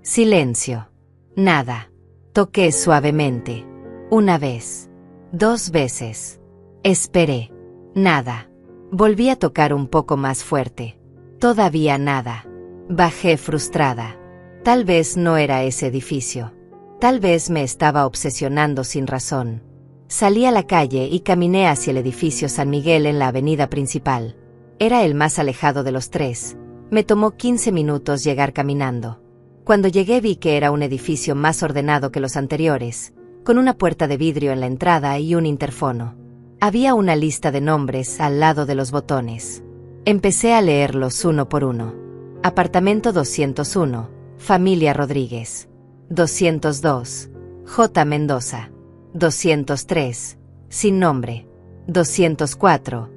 Silencio. Nada. Toqué suavemente. 1 vez. 2 veces. Esperé. Nada. Volví a tocar un poco más fuerte. Todavía nada. Bajé frustrada. Tal vez no era ese edificio. Tal vez me estaba obsesionando sin razón. Salí a la calle y caminé hacia el edificio San Miguel en la avenida principal. Era el más alejado de los 3. Me tomó 15 minutos llegar caminando. Cuando llegué vi que era un edificio más ordenado que los anteriores, con una puerta de vidrio en la entrada y un interfono. Había una lista de nombres al lado de los botones. Empecé a leerlos uno por uno. Apartamento 201, familia Rodríguez. 202, J. Mendoza. 203, sin nombre. 204,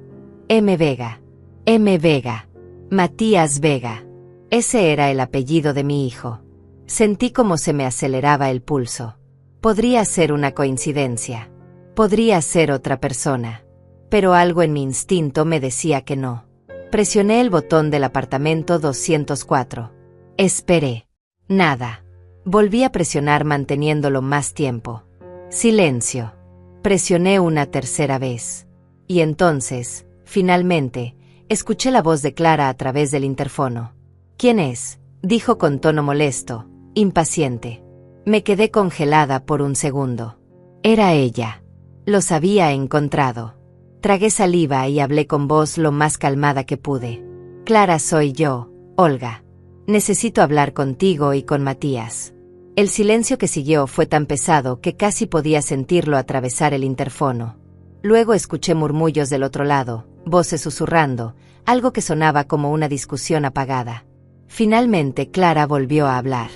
M. Vega. M. Vega. Matías Vega. Ese era el apellido de mi hijo. Sentí como se me aceleraba el pulso. Podría ser una coincidencia. Podría ser otra persona. Pero algo en mi instinto me decía que no. Presioné el botón del apartamento 204. Esperé. Nada. Volví a presionar manteniéndolo más tiempo. Silencio. Presioné una tercera vez. Y entonces, finalmente, escuché la voz de Clara a través del interfono. «¿Quién es?», dijo con tono molesto, impaciente. Me quedé congelada por un segundo. Era ella. Los había encontrado. Tragué saliva y hablé con voz lo más calmada que pude. «Clara, soy yo, Olga. Necesito hablar contigo y con Matías». El silencio que siguió fue tan pesado que casi podía sentirlo atravesar el interfono. Luego escuché murmullos del otro lado, voces susurrando, algo que sonaba como una discusión apagada. Finalmente Clara volvió a hablar.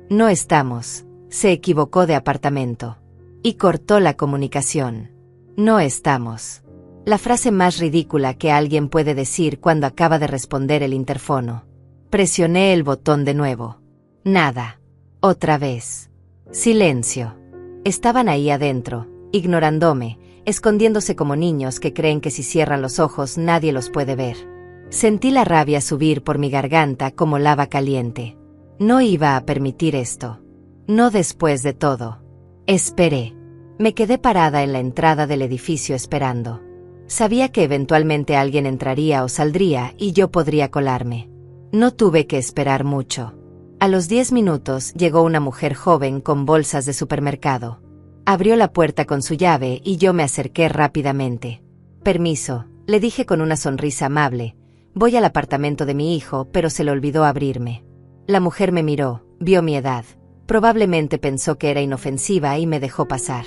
«No estamos. Se equivocó de apartamento». Y cortó la comunicación. «No estamos». La frase más ridícula que alguien puede decir cuando acaba de responder el interfono. Presioné el botón de nuevo. Nada. Otra vez. Silencio. Estaban ahí adentro, ignorándome, escondiéndose como niños que creen que si cierran los ojos nadie los puede ver. Sentí la rabia subir por mi garganta como lava caliente. No iba a permitir esto. No después de todo. Esperé. Me quedé parada en la entrada del edificio esperando. Sabía que eventualmente alguien entraría o saldría y yo podría colarme. No tuve que esperar mucho. A los 10 minutos llegó una mujer joven con bolsas de supermercado. Abrió la puerta con su llave y yo me acerqué rápidamente. «Permiso», le dije con una sonrisa amable. «Voy al apartamento de mi hijo», pero se le olvidó abrirme. La mujer me miró, vio mi edad. Probablemente pensó que era inofensiva y me dejó pasar.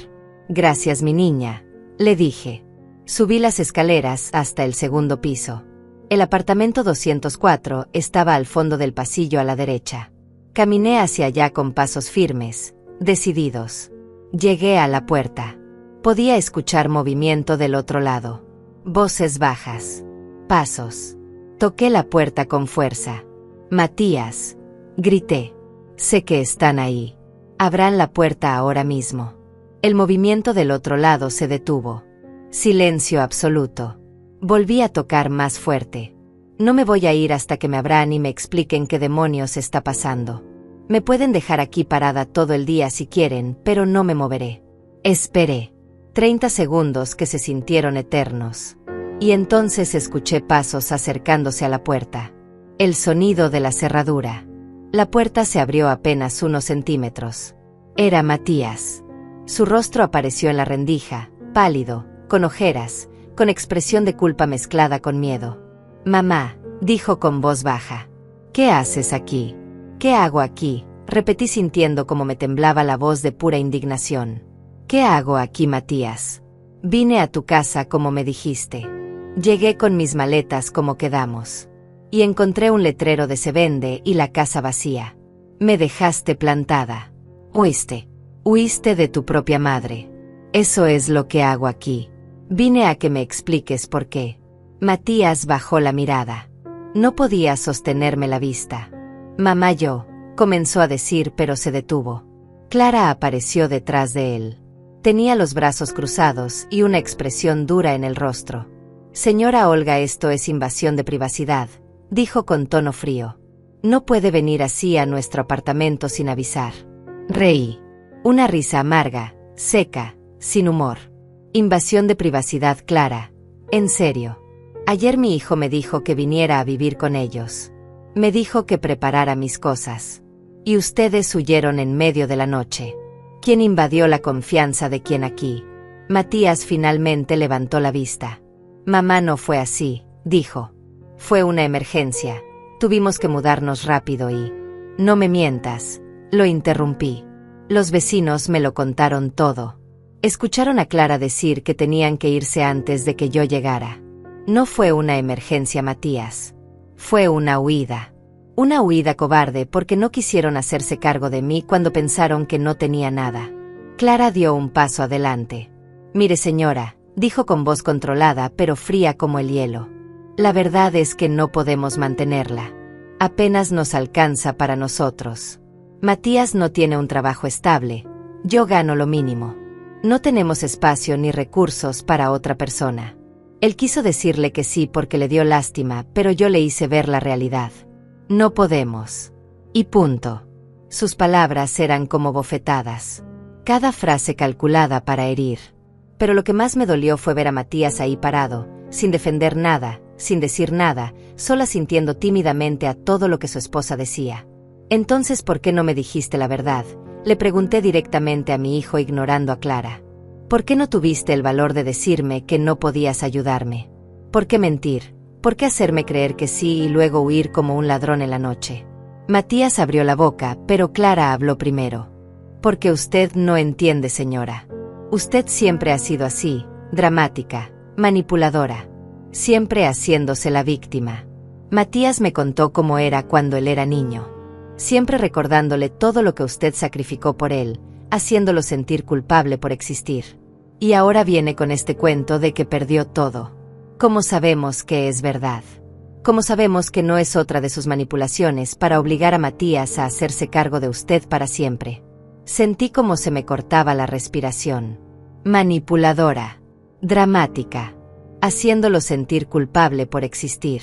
«Gracias, mi niña», le dije. Subí las escaleras hasta el segundo piso. El apartamento 204 estaba al fondo del pasillo a la derecha. Caminé hacia allá con pasos firmes, decididos. Llegué a la puerta. Podía escuchar movimiento del otro lado. Voces bajas. Pasos. Toqué la puerta con fuerza. «Matías», grité. «Sé que están ahí. Abran la puerta ahora mismo». El movimiento del otro lado se detuvo. Silencio absoluto. Volví a tocar más fuerte. «No me voy a ir hasta que me abran y me expliquen qué demonios está pasando. Me pueden dejar aquí parada todo el día si quieren, pero no me moveré». Esperé. 30 segundos que se sintieron eternos. Y entonces escuché pasos acercándose a la puerta. El sonido de la cerradura. La puerta se abrió apenas unos centímetros. Era Matías. Su rostro apareció en la rendija, pálido, con ojeras, con expresión de culpa mezclada con miedo. «Mamá», dijo con voz baja. «¿Qué haces aquí?». «¿Qué hago aquí?», repetí sintiendo como me temblaba la voz de pura indignación. «¿Qué hago aquí, Matías?». «Vine a tu casa como me dijiste. Llegué con mis maletas como quedamos. Y encontré un letrero de se vende y la casa vacía. Me dejaste plantada. Huiste. Huiste de tu propia madre. Eso es lo que hago aquí. Vine a que me expliques por qué». Matías bajó la mirada. No podía sostenerme la vista. «Mamá, yo», comenzó a decir, pero se detuvo. Clara apareció detrás de él. Tenía los brazos cruzados y una expresión dura en el rostro. «Señora Olga, esto es invasión de privacidad», dijo con tono frío. «No puede venir así a nuestro apartamento sin avisar». Reí. Una risa amarga, seca, sin humor. «Invasión de privacidad, Clara. En serio. Ayer mi hijo me dijo que viniera a vivir con ellos. Me dijo que preparara mis cosas. Y ustedes huyeron en medio de la noche. ¿Quién invadió la confianza de quién aquí?». Matías finalmente levantó la vista. «Mamá, no fue así», dijo. «Fue una emergencia. Tuvimos que mudarnos rápido y...». «No me mientas», lo interrumpí. «Los vecinos me lo contaron todo. Escucharon a Clara decir que tenían que irse antes de que yo llegara. No fue una emergencia, Matías. Fue una huida. Una huida cobarde porque no quisieron hacerse cargo de mí cuando pensaron que no tenía nada». Clara dio un paso adelante. «Mire, señora», dijo con voz controlada pero fría como el hielo. «La verdad es que no podemos mantenerla. Apenas nos alcanza para nosotros. Matías no tiene un trabajo estable. Yo gano lo mínimo. No tenemos espacio ni recursos para otra persona». Él quiso decirle que sí porque le dio lástima, pero yo le hice ver la realidad. «No podemos. Y punto». Sus palabras eran como bofetadas. Cada frase calculada para herir. Pero lo que más me dolió fue ver a Matías ahí parado, sin defender nada, sin decir nada, solo sintiendo tímidamente a todo lo que su esposa decía. Entonces, ¿por qué no me dijiste la verdad?, le pregunté directamente a mi hijo, ignorando a Clara. ¿Por qué no tuviste el valor de decirme que no podías ayudarme? ¿Por qué mentir? ¿Por qué hacerme creer que sí y luego huir como un ladrón en la noche? Matías abrió la boca, pero Clara habló primero. Porque usted no entiende, señora. Usted siempre ha sido así, dramática, manipuladora, siempre haciéndose la víctima. Matías me contó cómo era cuando él era niño, siempre recordándole todo lo que usted sacrificó por él, haciéndolo sentir culpable por existir. Y ahora viene con este cuento de que perdió todo. ¿Cómo sabemos que es verdad? ¿Cómo sabemos que no es otra de sus manipulaciones para obligar a Matías a hacerse cargo de usted para siempre? Sentí como se me cortaba la respiración. Manipuladora. Dramática. Haciéndolo sentir culpable por existir.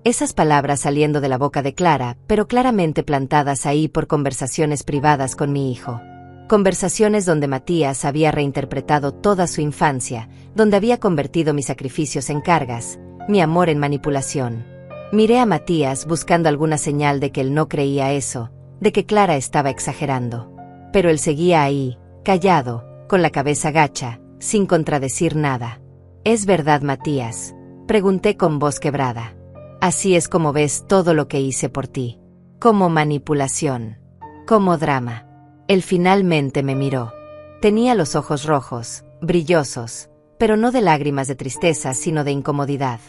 Esas palabras saliendo de la boca de Clara, pero claramente plantadas ahí por conversaciones privadas con mi hijo. Conversaciones donde Matías había reinterpretado toda su infancia, donde había convertido mis sacrificios en cargas, mi amor en manipulación. Miré a Matías buscando alguna señal de que él no creía eso, de que Clara estaba exagerando. Pero él seguía ahí, callado, con la cabeza gacha, sin contradecir nada. ¿Es verdad, Matías?, pregunté con voz quebrada. Así es como ves todo lo que hice por ti. Como manipulación. Como drama. Él finalmente me miró. Tenía los ojos rojos, brillosos, pero no de lágrimas de tristeza, sino de incomodidad.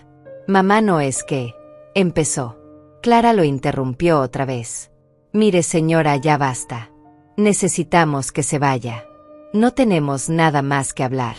Mamá, no es que... empezó. Clara lo interrumpió otra vez. Mire, señora, ya basta. Necesitamos que se vaya. No tenemos nada más que hablar.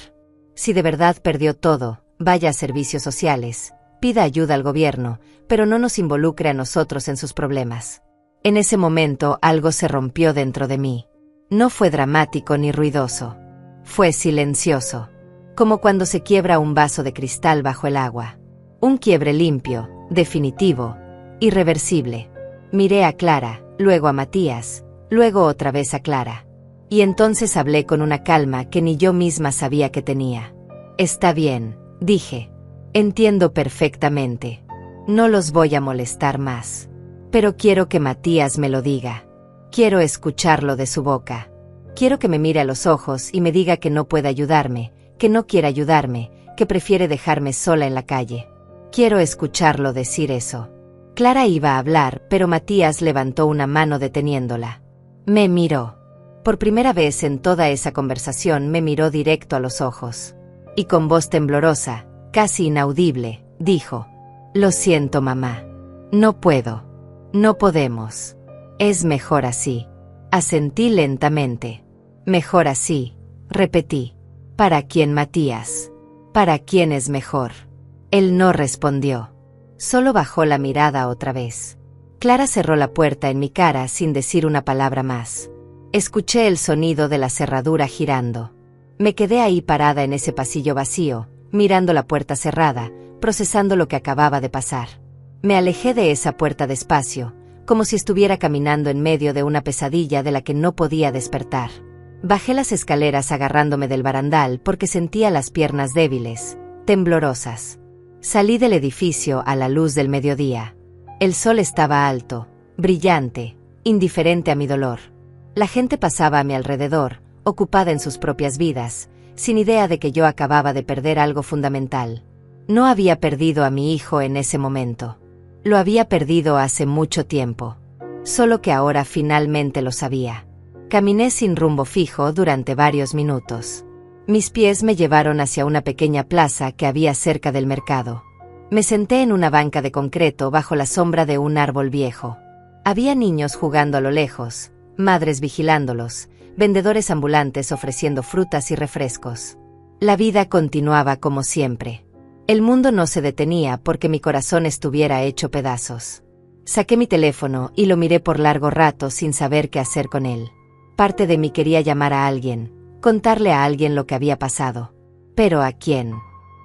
Si de verdad perdió todo, vaya a servicios sociales, pida ayuda al gobierno, pero no nos involucre a nosotros en sus problemas. En ese momento algo se rompió dentro de mí. No fue dramático ni ruidoso. Fue silencioso. Como cuando se quiebra un vaso de cristal bajo el agua. Un quiebre limpio, definitivo, irreversible. Miré a Clara, luego a Matías, luego otra vez a Clara. Y entonces hablé con una calma que ni yo misma sabía que tenía. Está bien, dije. Entiendo perfectamente. No los voy a molestar más. Pero quiero que Matías me lo diga. Quiero escucharlo de su boca. Quiero que me mire a los ojos y me diga que no puede ayudarme, que no quiere ayudarme, que prefiere dejarme sola en la calle. Quiero escucharlo decir eso. Clara iba a hablar, pero Matías levantó una mano deteniéndola. Me miró. Por primera vez en toda esa conversación me miró directo a los ojos. Y con voz temblorosa, casi inaudible, dijo: Lo siento, mamá. No puedo. No podemos. Es mejor así. Asentí lentamente. Mejor así, repetí. ¿Para quién, Matías? ¿Para quién es mejor? Él no respondió. Solo bajó la mirada otra vez. Clara cerró la puerta en mi cara sin decir una palabra más. Escuché el sonido de la cerradura girando. Me quedé ahí parada en ese pasillo vacío, mirando la puerta cerrada, procesando lo que acababa de pasar. Me alejé de esa puerta despacio, como si estuviera caminando en medio de una pesadilla de la que no podía despertar. Bajé las escaleras agarrándome del barandal porque sentía las piernas débiles, temblorosas. Salí del edificio a la luz del mediodía. El sol estaba alto, brillante, indiferente a mi dolor. La gente pasaba a mi alrededor, ocupada en sus propias vidas, sin idea de que yo acababa de perder algo fundamental. No había perdido a mi hijo en ese momento. Lo había perdido hace mucho tiempo. Solo que ahora finalmente lo sabía. Caminé sin rumbo fijo durante varios minutos. Mis pies me llevaron hacia una pequeña plaza que había cerca del mercado. Me senté en una banca de concreto bajo la sombra de un árbol viejo. Había niños jugando a lo lejos, madres vigilándolos, vendedores ambulantes ofreciendo frutas y refrescos. La vida continuaba como siempre. El mundo no se detenía porque mi corazón estuviera hecho pedazos. Saqué mi teléfono y lo miré por largo rato sin saber qué hacer con él. Parte de mí quería llamar a alguien, contarle a alguien lo que había pasado. ¿Pero a quién?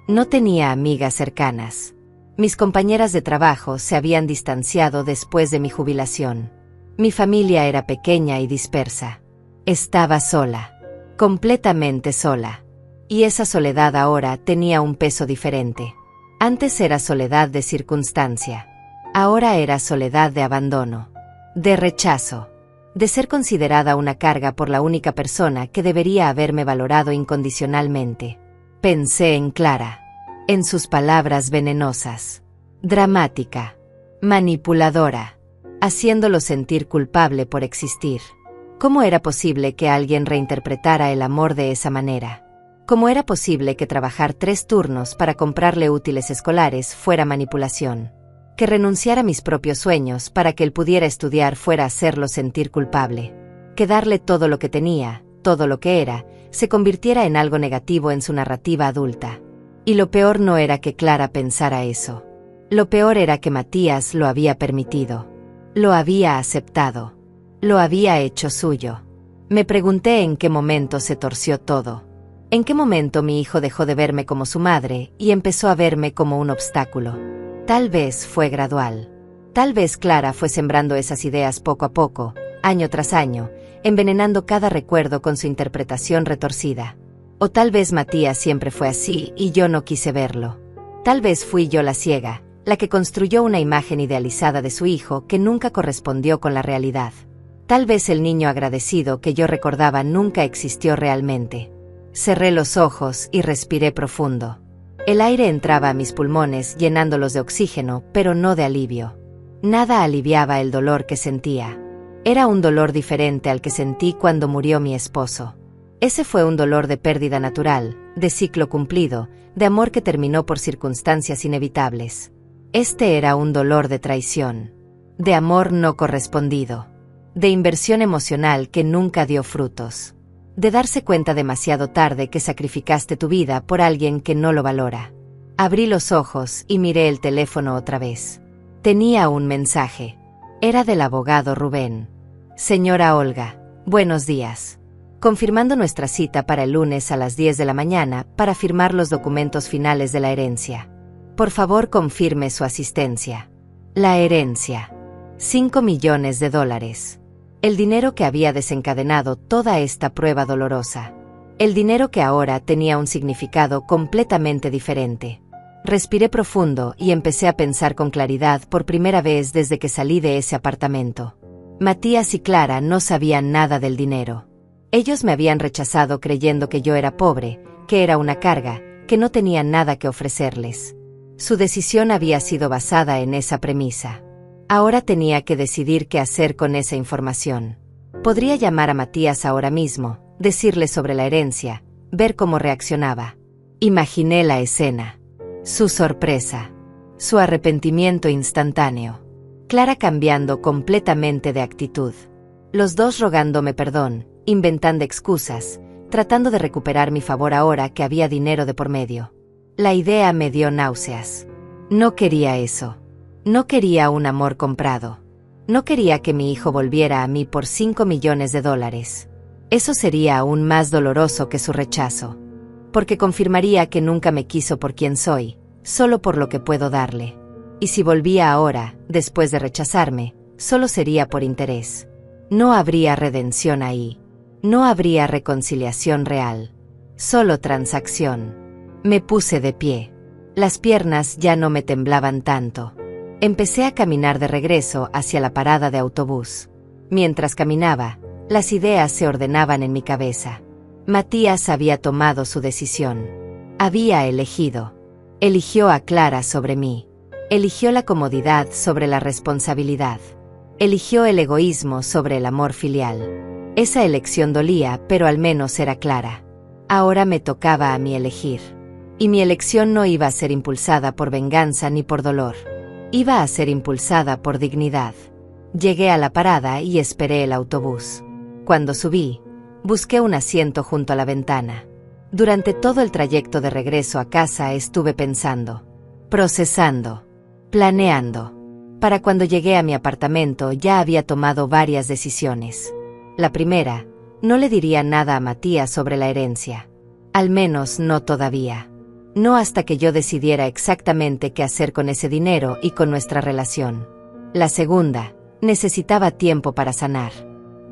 No tenía amigas cercanas. Mis compañeras de trabajo se habían distanciado después de mi jubilación. Mi familia era pequeña y dispersa. Estaba sola. Completamente sola. Y esa soledad ahora tenía un peso diferente. Antes era soledad de circunstancia. Ahora era soledad de abandono, de rechazo, de ser considerada una carga por la única persona que debería haberme valorado incondicionalmente. Pensé en Clara, en sus palabras venenosas, dramática, manipuladora, haciéndolo sentir culpable por existir. ¿Cómo era posible que alguien reinterpretara el amor de esa manera? ¿Cómo era posible que trabajar 3 turnos para comprarle útiles escolares fuera manipulación? Que renunciar a mis propios sueños para que él pudiera estudiar fuera hacerlo sentir culpable. Que darle todo lo que tenía, todo lo que era, se convirtiera en algo negativo en su narrativa adulta. Y lo peor no era que Clara pensara eso. Lo peor era que Matías lo había permitido. Lo había aceptado. Lo había hecho suyo. Me pregunté en qué momento se torció todo. ¿En qué momento mi hijo dejó de verme como su madre y empezó a verme como un obstáculo? Tal vez fue gradual. Tal vez Clara fue sembrando esas ideas poco a poco, año tras año, envenenando cada recuerdo con su interpretación retorcida. O tal vez Matías siempre fue así y yo no quise verlo. Tal vez fui yo la ciega, la que construyó una imagen idealizada de su hijo que nunca correspondió con la realidad. Tal vez el niño agradecido que yo recordaba nunca existió realmente. Cerré los ojos y respiré profundo. El aire entraba a mis pulmones llenándolos de oxígeno, pero no de alivio. Nada aliviaba el dolor que sentía. Era un dolor diferente al que sentí cuando murió mi esposo. Ese fue un dolor de pérdida natural, de ciclo cumplido, de amor que terminó por circunstancias inevitables. Este era un dolor de traición, de amor no correspondido, de inversión emocional que nunca dio frutos. De darse cuenta demasiado tarde que sacrificaste tu vida por alguien que no lo valora. Abrí los ojos y miré el teléfono otra vez. Tenía un mensaje. Era del abogado Rubén. Señora Olga, buenos días. Confirmando nuestra cita para el lunes a las 10 de la mañana para firmar los documentos finales de la herencia. Por favor, confirme su asistencia. La herencia. $5 millones. El dinero que había desencadenado toda esta prueba dolorosa. El dinero que ahora tenía un significado completamente diferente. Respiré profundo y empecé a pensar con claridad por primera vez desde que salí de ese apartamento. Matías y Clara no sabían nada del dinero. Ellos me habían rechazado creyendo que yo era pobre, que era una carga, que no tenía nada que ofrecerles. Su decisión había sido basada en esa premisa. Ahora tenía que decidir qué hacer con esa información. Podría llamar a Matías ahora mismo, decirle sobre la herencia, ver cómo reaccionaba. Imaginé la escena. Su sorpresa. Su arrepentimiento instantáneo. Clara cambiando completamente de actitud. Los dos rogándome perdón, inventando excusas, tratando de recuperar mi favor ahora que había dinero de por medio. La idea me dio náuseas. No quería eso. No quería un amor comprado. No quería que mi hijo volviera a mí por $5 millones. Eso sería aún más doloroso que su rechazo. Porque confirmaría que nunca me quiso por quien soy, solo por lo que puedo darle. Y si volvía ahora, después de rechazarme, solo sería por interés. No habría redención ahí. No habría reconciliación real. Solo transacción. Me puse de pie. Las piernas ya no me temblaban tanto. Empecé a caminar de regreso hacia la parada de autobús. Mientras caminaba, las ideas se ordenaban en mi cabeza. Matías había tomado su decisión. Había elegido. Eligió a Clara sobre mí. Eligió la comodidad sobre la responsabilidad. Eligió el egoísmo sobre el amor filial. Esa elección dolía, pero al menos era clara. Ahora me tocaba a mí elegir. Y mi elección no iba a ser impulsada por venganza ni por dolor. Iba a ser impulsada por dignidad. Llegué a la parada y esperé el autobús. Cuando subí, busqué un asiento junto a la ventana. Durante todo el trayecto de regreso a casa estuve pensando, procesando, planeando. Para cuando llegué a mi apartamento ya había tomado varias decisiones. La primera, no le diría nada a Matías sobre la herencia. Al menos no todavía. No hasta que yo decidiera exactamente qué hacer con ese dinero y con nuestra relación. La segunda, necesitaba tiempo para sanar.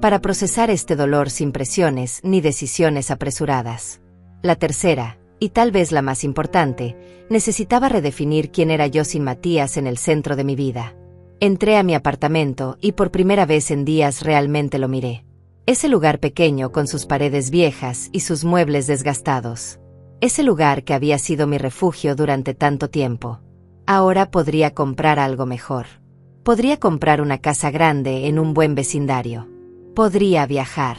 Para procesar este dolor sin presiones ni decisiones apresuradas. La tercera, y tal vez la más importante, necesitaba redefinir quién era yo sin Matías en el centro de mi vida. Entré a mi apartamento y por primera vez en días realmente lo miré. Ese lugar pequeño con sus paredes viejas y sus muebles desgastados. Ese lugar que había sido mi refugio durante tanto tiempo. Ahora podría comprar algo mejor. Podría comprar una casa grande en un buen vecindario. Podría viajar.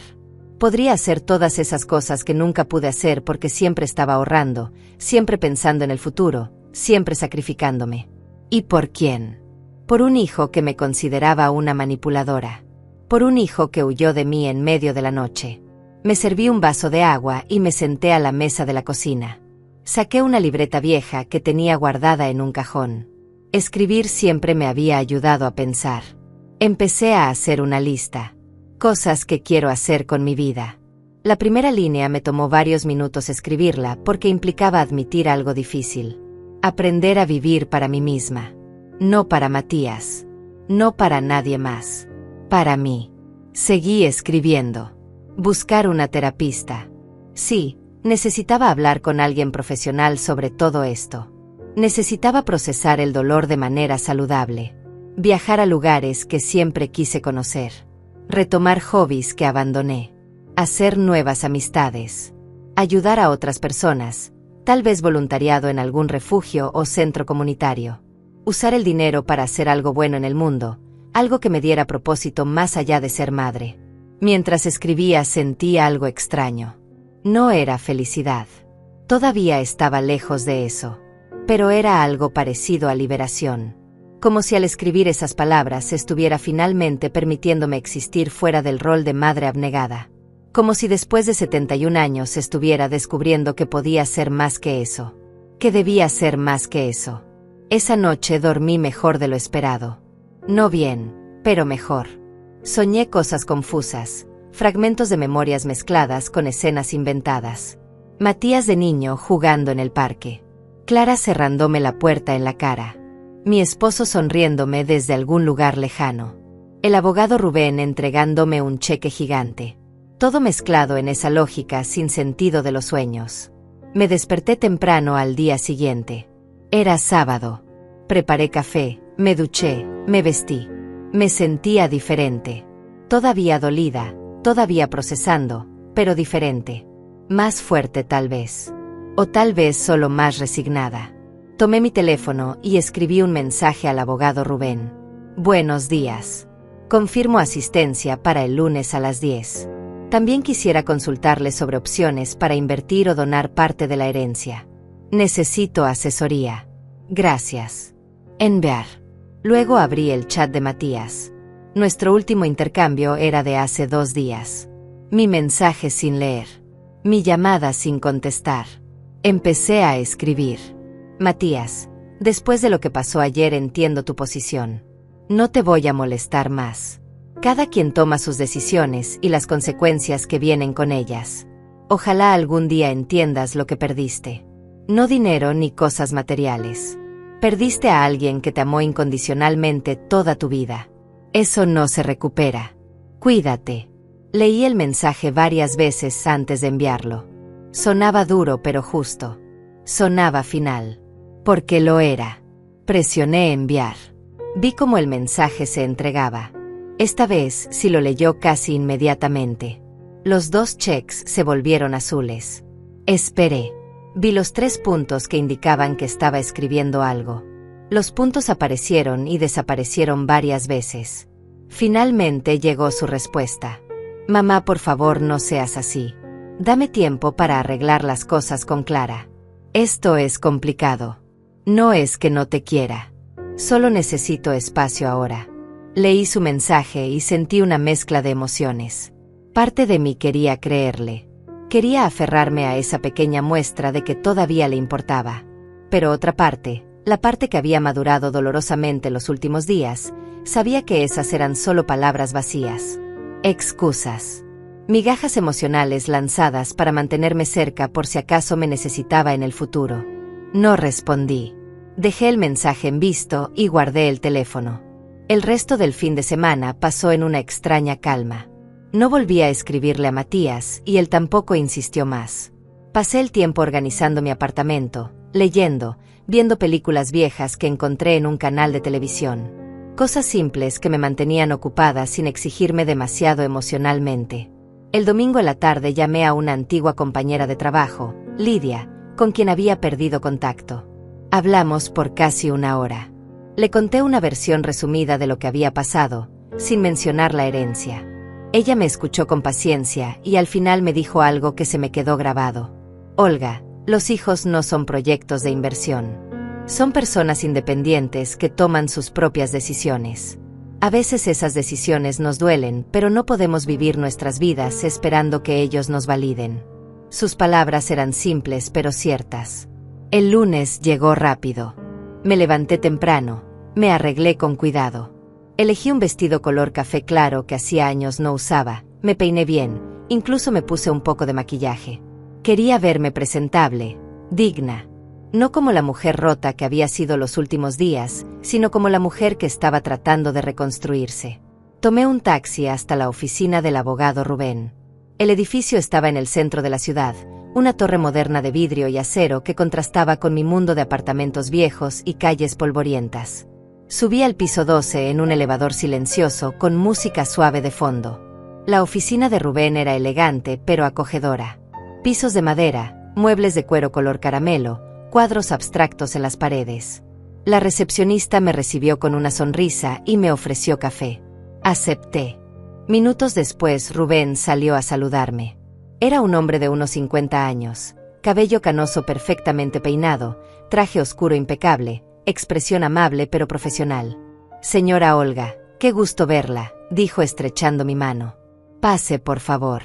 Podría hacer todas esas cosas que nunca pude hacer porque siempre estaba ahorrando, siempre pensando en el futuro, siempre sacrificándome. ¿Y por quién? Por un hijo que me consideraba una manipuladora. Por un hijo que huyó de mí en medio de la noche. Me serví un vaso de agua y me senté a la mesa de la cocina. Saqué una libreta vieja que tenía guardada en un cajón. Escribir siempre me había ayudado a pensar. Empecé a hacer una lista. Cosas que quiero hacer con mi vida. La primera línea me tomó varios minutos escribirla porque implicaba admitir algo difícil. Aprender a vivir para mí misma. No para Matías. No para nadie más. Para mí. Seguí escribiendo. Buscar una terapista. Sí, necesitaba hablar con alguien profesional sobre todo esto. Necesitaba procesar el dolor de manera saludable. Viajar a lugares que siempre quise conocer. Retomar hobbies que abandoné. Hacer nuevas amistades. Ayudar a otras personas, tal vez voluntariado en algún refugio o centro comunitario. Usar el dinero para hacer algo bueno en el mundo, algo que me diera propósito más allá de ser madre. Mientras escribía sentía algo extraño. No era felicidad. Todavía estaba lejos de eso. Pero era algo parecido a liberación. Como si al escribir esas palabras estuviera finalmente permitiéndome existir fuera del rol de madre abnegada. Como si después de 71 años estuviera descubriendo que podía ser más que eso. Que debía ser más que eso. Esa noche dormí mejor de lo esperado. No bien, pero mejor. Soñé cosas confusas, fragmentos de memorias mezcladas con escenas inventadas. Matías de niño jugando en el parque. Clara cerrándome la puerta en la cara. Mi esposo sonriéndome desde algún lugar lejano. El abogado Rubén entregándome un cheque gigante. Todo mezclado en esa lógica sin sentido de los sueños. Me desperté temprano al día siguiente. Era sábado. Preparé café, me duché, me vestí. Me sentía diferente. Todavía dolida, todavía procesando, pero diferente. Más fuerte tal vez. O tal vez solo más resignada. Tomé mi teléfono y escribí un mensaje al abogado Rubén. Buenos días. Confirmo asistencia para el lunes a las 10. También quisiera consultarle sobre opciones para invertir o donar parte de la herencia. Necesito asesoría. Gracias. Enviar. Luego abrí el chat de Matías. Nuestro último intercambio era de hace 2 días. Mi mensaje sin leer. Mi llamada sin contestar. Empecé a escribir. Matías, después de lo que pasó ayer entiendo tu posición. No te voy a molestar más. Cada quien toma sus decisiones y las consecuencias que vienen con ellas. Ojalá algún día entiendas lo que perdiste. No dinero ni cosas materiales. Perdiste a alguien que te amó incondicionalmente toda tu vida. Eso no se recupera. Cuídate. Leí el mensaje varias veces antes de enviarlo. Sonaba duro pero justo. Sonaba final. Porque lo era. Presioné enviar. Vi cómo el mensaje se entregaba. Esta vez sí lo leyó casi inmediatamente. Los 2 cheques se volvieron azules. Esperé. Vi los 3 puntos que indicaban que estaba escribiendo algo. Los puntos aparecieron y desaparecieron varias veces. Finalmente llegó su respuesta. Mamá, por favor, no seas así. Dame tiempo para arreglar las cosas con Clara. Esto es complicado. No es que no te quiera. Solo necesito espacio ahora. Leí su mensaje y sentí una mezcla de emociones. Parte de mí quería creerle. Quería aferrarme a esa pequeña muestra de que todavía le importaba. Pero otra parte, la parte que había madurado dolorosamente los últimos días, sabía que esas eran solo palabras vacías. Excusas. Migajas emocionales lanzadas para mantenerme cerca por si acaso me necesitaba en el futuro. No respondí. Dejé el mensaje en visto y guardé el teléfono. El resto del fin de semana pasó en una extraña calma. No volví a escribirle a Matías y él tampoco insistió más. Pasé el tiempo organizando mi apartamento, leyendo, viendo películas viejas que encontré en un canal de televisión. Cosas simples que me mantenían ocupada sin exigirme demasiado emocionalmente. El domingo en la tarde llamé a una antigua compañera de trabajo, Lidia, con quien había perdido contacto. Hablamos por casi una hora. Le conté una versión resumida de lo que había pasado, sin mencionar la herencia. Ella me escuchó con paciencia y al final me dijo algo que se me quedó grabado. Olga, los hijos no son proyectos de inversión. Son personas independientes que toman sus propias decisiones. A veces esas decisiones nos duelen, pero no podemos vivir nuestras vidas esperando que ellos nos validen. Sus palabras eran simples pero ciertas. El lunes llegó rápido. Me levanté temprano, me arreglé con cuidado. Elegí un vestido color café claro que hacía años no usaba, me peiné bien, incluso me puse un poco de maquillaje. Quería verme presentable, digna. No como la mujer rota que había sido los últimos días, sino como la mujer que estaba tratando de reconstruirse. Tomé un taxi hasta la oficina del abogado Rubén. El edificio estaba en el centro de la ciudad, una torre moderna de vidrio y acero que contrastaba con mi mundo de apartamentos viejos y calles polvorientas. Subí al piso 12 en un elevador silencioso con música suave de fondo. La oficina de Rubén era elegante pero acogedora. Pisos de madera, muebles de cuero color caramelo, cuadros abstractos en las paredes. La recepcionista me recibió con una sonrisa y me ofreció café. Acepté. Minutos después Rubén salió a saludarme. Era un hombre de unos 50 años, cabello canoso perfectamente peinado, traje oscuro impecable, expresión amable pero profesional. Señora Olga, qué gusto verla, dijo estrechando mi mano. Pase, por favor.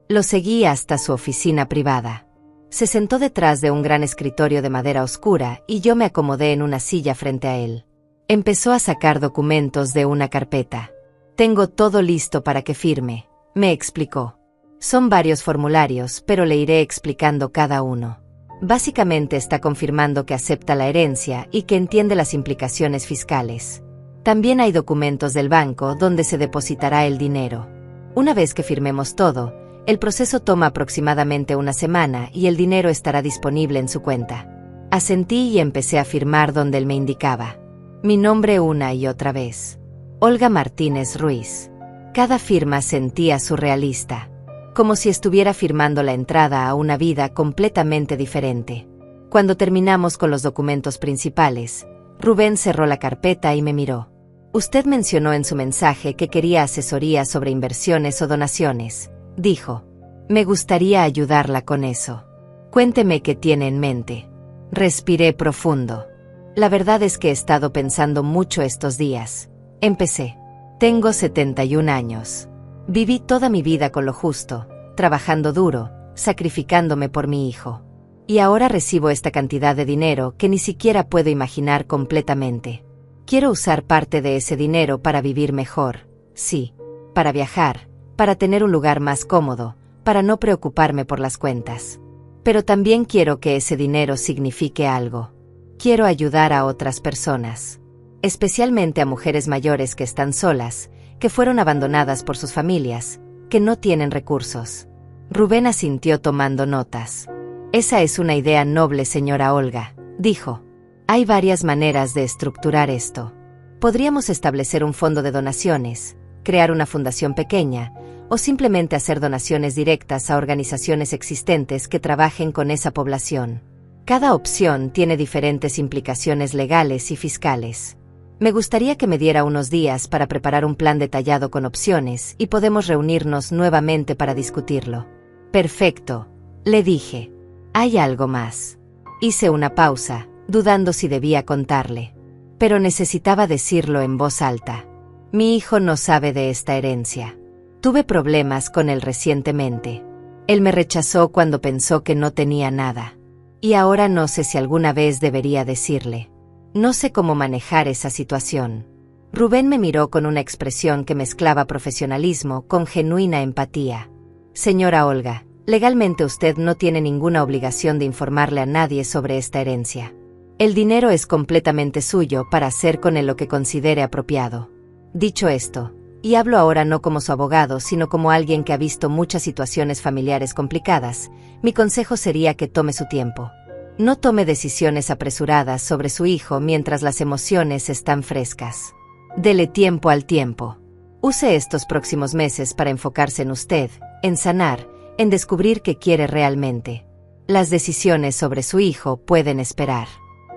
Lo seguí hasta su oficina privada. Se sentó detrás de un gran escritorio de madera oscura y yo me acomodé en una silla frente a él. Empezó a sacar documentos de una carpeta. Tengo todo listo para que firme, me explicó. Son varios formularios, pero le iré explicando cada uno. Básicamente está confirmando que acepta la herencia y que entiende las implicaciones fiscales. También hay documentos del banco donde se depositará el dinero. Una vez que firmemos todo, el proceso toma aproximadamente una semana y el dinero estará disponible en su cuenta. Asentí y empecé a firmar donde él me indicaba. Mi nombre una y otra vez. Olga Martínez Ruiz. Cada firma sentía surrealista, como si estuviera firmando la entrada a una vida completamente diferente. Cuando terminamos con los documentos principales, Rubén cerró la carpeta y me miró. Usted mencionó en su mensaje que quería asesoría sobre inversiones o donaciones, dijo. Me gustaría ayudarla con eso. Cuénteme qué tiene en mente. Respiré profundo. La verdad es que he estado pensando mucho estos días. Empecé. Tengo 71 años. Viví toda mi vida con lo justo, trabajando duro, sacrificándome por mi hijo. Y ahora recibo esta cantidad de dinero que ni siquiera puedo imaginar completamente. Quiero usar parte de ese dinero para vivir mejor, sí, para viajar, para tener un lugar más cómodo, para no preocuparme por las cuentas. Pero también quiero que ese dinero signifique algo. Quiero ayudar a otras personas, especialmente a mujeres mayores que están solas, que fueron abandonadas por sus familias, que no tienen recursos. Rubén asintió tomando notas. Esa es una idea noble, señora Olga, dijo. Hay varias maneras de estructurar esto. Podríamos establecer un fondo de donaciones, crear una fundación pequeña, o simplemente hacer donaciones directas a organizaciones existentes que trabajen con esa población. Cada opción tiene diferentes implicaciones legales y fiscales. Me gustaría que me diera unos días para preparar un plan detallado con opciones y podemos reunirnos nuevamente para discutirlo. Perfecto, le dije. Hay algo más. Hice una pausa, dudando si debía contarle. Pero necesitaba decirlo en voz alta. Mi hijo no sabe de esta herencia. Tuve problemas con él recientemente. Él me rechazó cuando pensó que no tenía nada. Y ahora no sé si alguna vez debería decirle. No sé cómo manejar esa situación. Rubén me miró con una expresión que mezclaba profesionalismo con genuina empatía. Señora Olga, legalmente usted no tiene ninguna obligación de informarle a nadie sobre esta herencia. El dinero es completamente suyo para hacer con él lo que considere apropiado. Dicho esto, Y hablo ahora no como su abogado, sino como alguien que ha visto muchas situaciones familiares complicadas. Mi consejo sería que tome su tiempo. No tome decisiones apresuradas sobre su hijo mientras las emociones están frescas. Dele tiempo al tiempo. Use estos próximos meses para enfocarse en usted, en sanar, en descubrir qué quiere realmente. Las decisiones sobre su hijo pueden esperar.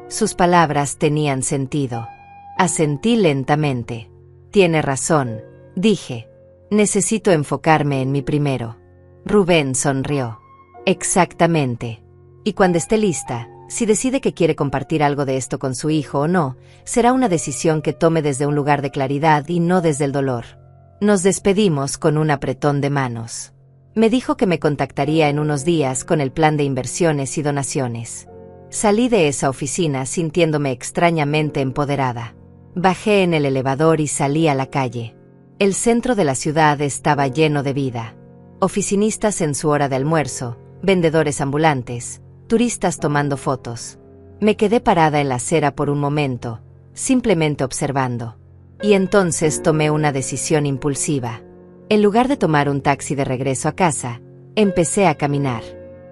Sus palabras tenían sentido. Asentí lentamente. Tiene razón, dije. Necesito enfocarme en mí primero. Rubén sonrió. Exactamente. Y cuando esté lista, si decide que quiere compartir algo de esto con su hijo o no, será una decisión que tome desde un lugar de claridad y no desde el dolor. Nos despedimos con un apretón de manos. Me dijo que me contactaría en unos días con el plan de inversiones y donaciones. Salí de esa oficina sintiéndome extrañamente empoderada. Bajé en el elevador y salí a la calle. El centro de la ciudad estaba lleno de vida. Oficinistas en su hora de almuerzo, vendedores ambulantes, turistas tomando fotos. Me quedé parada en la acera por un momento, simplemente observando. Y entonces tomé una decisión impulsiva. En lugar de tomar un taxi de regreso a casa, empecé a caminar.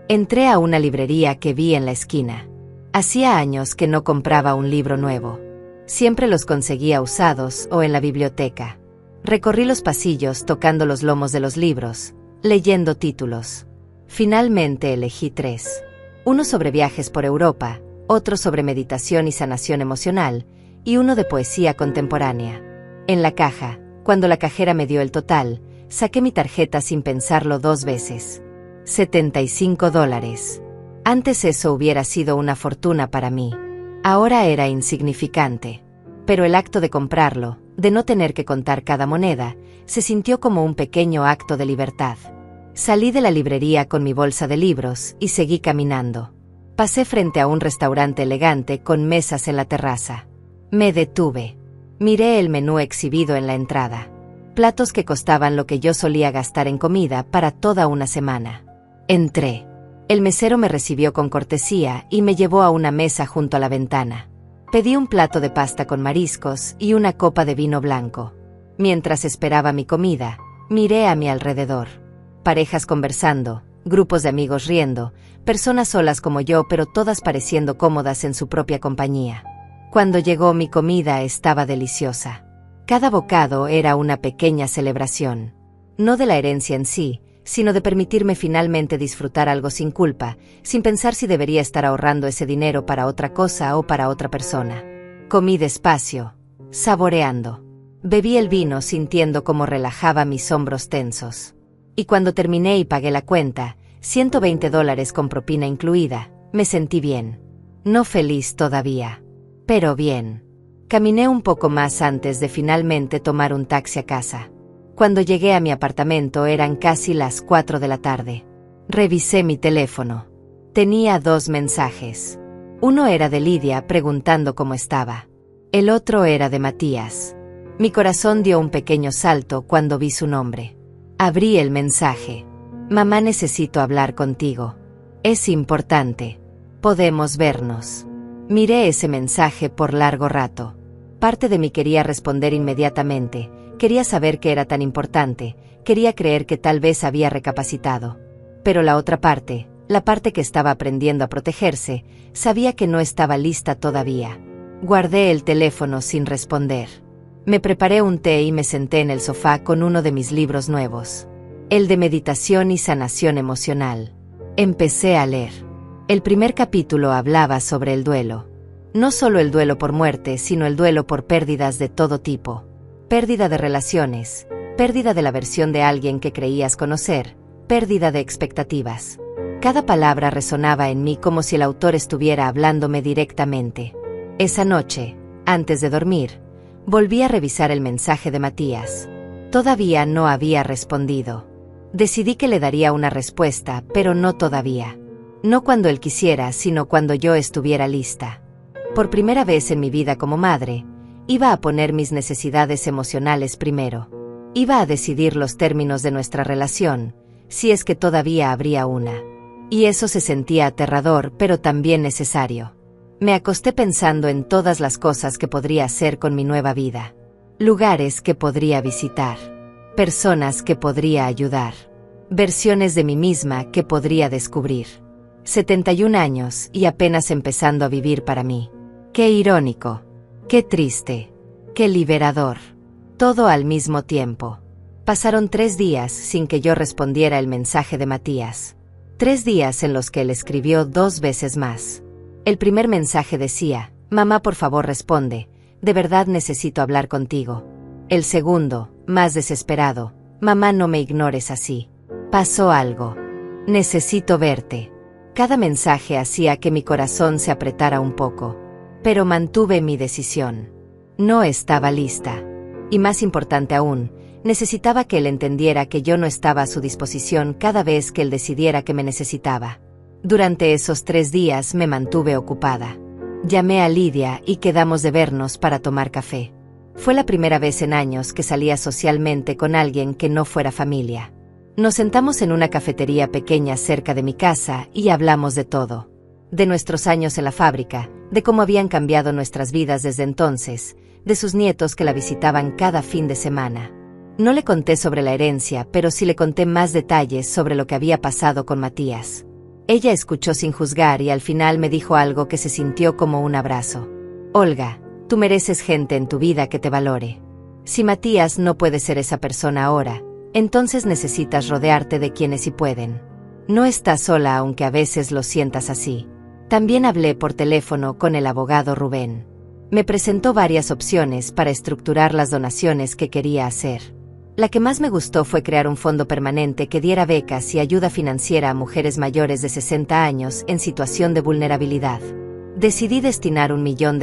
Entré a una librería que vi en la esquina. Hacía años que no compraba un libro nuevo. Siempre los conseguía usados o en la biblioteca. Recorrí los pasillos tocando los lomos de los libros, leyendo títulos. Finalmente elegí 3. Uno sobre viajes por Europa, otro sobre meditación y sanación emocional, y uno de poesía contemporánea. En la caja, cuando la cajera me dio el total, saqué mi tarjeta sin pensarlo 2 veces. $75. Antes eso hubiera sido una fortuna para mí. Ahora era insignificante. Pero el acto de comprarlo, de no tener que contar cada moneda, se sintió como un pequeño acto de libertad. Salí de la librería con mi bolsa de libros y seguí caminando. Pasé frente a un restaurante elegante con mesas en la terraza. Me detuve. Miré el menú exhibido en la entrada. Platos que costaban lo que yo solía gastar en comida para toda una semana. Entré. El mesero me recibió con cortesía y me llevó a una mesa junto a la ventana. Pedí un plato de pasta con mariscos y una copa de vino blanco. Mientras esperaba mi comida, miré a mi alrededor. Parejas conversando, grupos de amigos riendo, personas solas como yo pero todas pareciendo cómodas en su propia compañía. Cuando llegó mi comida estaba deliciosa. Cada bocado era una pequeña celebración. No de la herencia en sí, sino de permitirme finalmente disfrutar algo sin culpa, sin pensar si debería estar ahorrando ese dinero para otra cosa o para otra persona. Comí despacio, saboreando. Bebí el vino sintiendo cómo relajaba mis hombros tensos. Y cuando terminé y pagué la cuenta, $120 con propina incluida, me sentí bien. No feliz todavía, pero bien. Caminé un poco más antes de finalmente tomar un taxi a casa. Cuando llegué a mi apartamento eran casi las 4 de la tarde. Revisé mi teléfono. Tenía 2 mensajes. Uno era de Lidia preguntando cómo estaba. El otro era de Matías. Mi corazón dio un pequeño salto cuando vi su nombre. Abrí el mensaje. Mamá, necesito hablar contigo. Es importante. Podemos vernos. Miré ese mensaje por largo rato. Parte de mí quería responder inmediatamente. Quería saber qué era tan importante, quería creer que tal vez había recapacitado. Pero la otra parte, la parte que estaba aprendiendo a protegerse, sabía que no estaba lista todavía. Guardé el teléfono sin responder. Me preparé un té y me senté en el sofá con uno de mis libros nuevos. El de meditación y sanación emocional. Empecé a leer. El primer capítulo hablaba sobre el duelo. No solo el duelo por muerte, sino el duelo por pérdidas de todo tipo. Pérdida de relaciones, pérdida de la versión de alguien que creías conocer, pérdida de expectativas. Cada palabra resonaba en mí como si el autor estuviera hablándome directamente. Esa noche, antes de dormir, volví a revisar el mensaje de Matías. Todavía no había respondido. Decidí que le daría una respuesta, pero no todavía. No cuando él quisiera, sino cuando yo estuviera lista. Por primera vez en mi vida como madre, iba a poner mis necesidades emocionales primero. Iba a decidir los términos de nuestra relación, si es que todavía habría una. Y eso se sentía aterrador, pero también necesario. Me acosté pensando en todas las cosas que podría hacer con mi nueva vida. lugares que podría visitar, personas que podría ayudar, versiones de mí misma que podría descubrir. 71 años y apenas empezando a vivir para mí. Qué irónico, qué triste, qué liberador. Todo al mismo tiempo. Pasaron 3 días sin que yo respondiera el mensaje de Matías. 3 días en los que él escribió 2 veces más. El primer mensaje decía: mamá, por favor responde, de verdad necesito hablar contigo. El segundo, más desesperado: mamá, no me ignores así. Pasó algo. Necesito verte. Cada mensaje hacía que mi corazón se apretara un poco. Pero mantuve mi decisión. No estaba lista. Y más importante aún, necesitaba que él entendiera que yo no estaba a su disposición cada vez que él decidiera que me necesitaba. Durante esos 3 días me mantuve ocupada. Llamé a Lidia y quedamos de vernos para tomar café. Fue la primera vez en años que salía socialmente con alguien que no fuera familia. Nos sentamos en una cafetería pequeña cerca de mi casa y hablamos de todo. De nuestros años en la fábrica, de cómo habían cambiado nuestras vidas desde entonces, de sus nietos que la visitaban cada fin de semana. No le conté sobre la herencia, pero sí le conté más detalles sobre lo que había pasado con Matías. Ella escuchó sin juzgar y al final me dijo algo que se sintió como un abrazo. Olga, tú mereces gente en tu vida que te valore. Si Matías no puede ser esa persona ahora, entonces necesitas rodearte de quienes sí pueden. No estás sola aunque a veces lo sientas así. También hablé por teléfono con el abogado Rubén. Me presentó varias opciones para estructurar las donaciones que quería hacer. La que más me gustó fue crear un fondo permanente que diera becas y ayuda financiera a mujeres mayores de 60 años en situación de vulnerabilidad. Decidí destinar $1 millón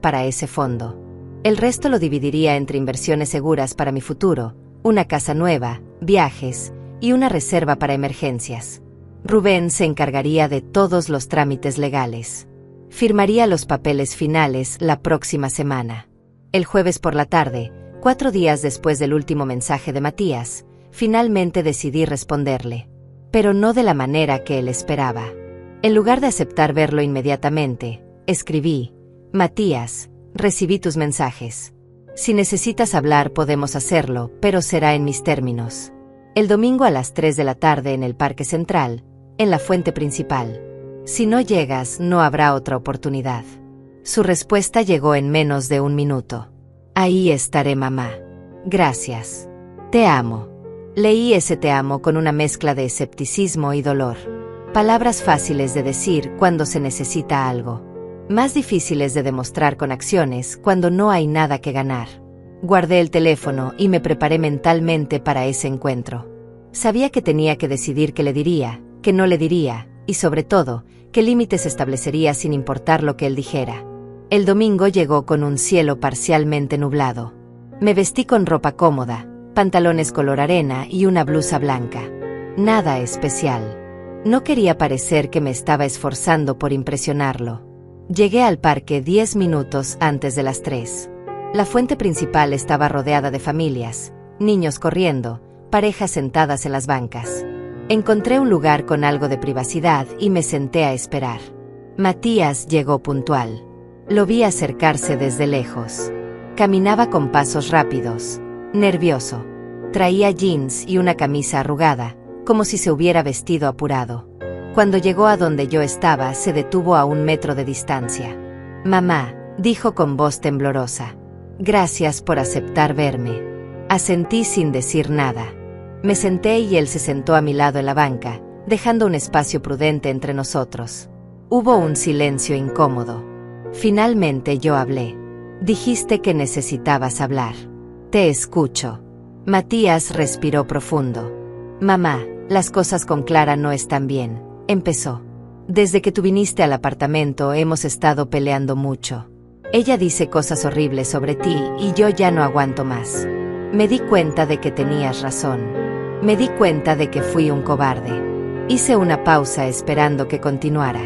para ese fondo. El resto lo dividiría entre inversiones seguras para mi futuro, una casa nueva, viajes y una reserva para emergencias. Rubén se encargaría de todos los trámites legales. Firmaría los papeles finales la próxima semana. El jueves por la tarde, 4 días después del último mensaje de Matías, finalmente decidí responderle. Pero no de la manera que él esperaba. En lugar de aceptar verlo inmediatamente, escribí: Matías, recibí tus mensajes. Si necesitas hablar podemos hacerlo, pero será en mis términos. El domingo a las 3 de la tarde en el Parque Central, en la fuente principal. Si no llegas, no habrá otra oportunidad. Su respuesta llegó en menos de 1 minuto. Ahí estaré, mamá. Gracias. Te amo. Leí ese te amo con una mezcla de escepticismo y dolor. Palabras fáciles de decir cuando se necesita algo. Más difíciles de demostrar con acciones cuando no hay nada que ganar. Guardé el teléfono y me preparé mentalmente para ese encuentro. Sabía que tenía que decidir qué le diría, qué no le diría, y sobre todo, qué límites establecería sin importar lo que él dijera. El domingo llegó con un cielo parcialmente nublado. Me vestí con ropa cómoda, pantalones color arena y una blusa blanca. Nada especial. No quería parecer que me estaba esforzando por impresionarlo. Llegué al parque 10 minutos antes de las 3. La fuente principal estaba rodeada de familias, niños corriendo, parejas sentadas en las bancas. Encontré un lugar con algo de privacidad y me senté a esperar. Matías llegó puntual. Lo vi acercarse desde lejos. Caminaba con pasos rápidos, nervioso. Traía jeans y una camisa arrugada, como si se hubiera vestido apurado. Cuando llegó a donde yo estaba, se detuvo a 1 metro de distancia. Mamá, dijo con voz temblorosa. Gracias por aceptar verme. Asentí sin decir nada. Me senté y él se sentó a mi lado en la banca, dejando un espacio prudente entre nosotros. Hubo un silencio incómodo. Finalmente yo hablé. Dijiste que necesitabas hablar. Te escucho. Matías respiró profundo. Mamá, las cosas con Clara no están bien. Empezó. Desde que tú viniste al apartamento hemos estado peleando mucho. Ella dice cosas horribles sobre ti y yo ya no aguanto más. Me di cuenta de que tenías razón. Me di cuenta de que fui un cobarde. Hice una pausa esperando que continuara.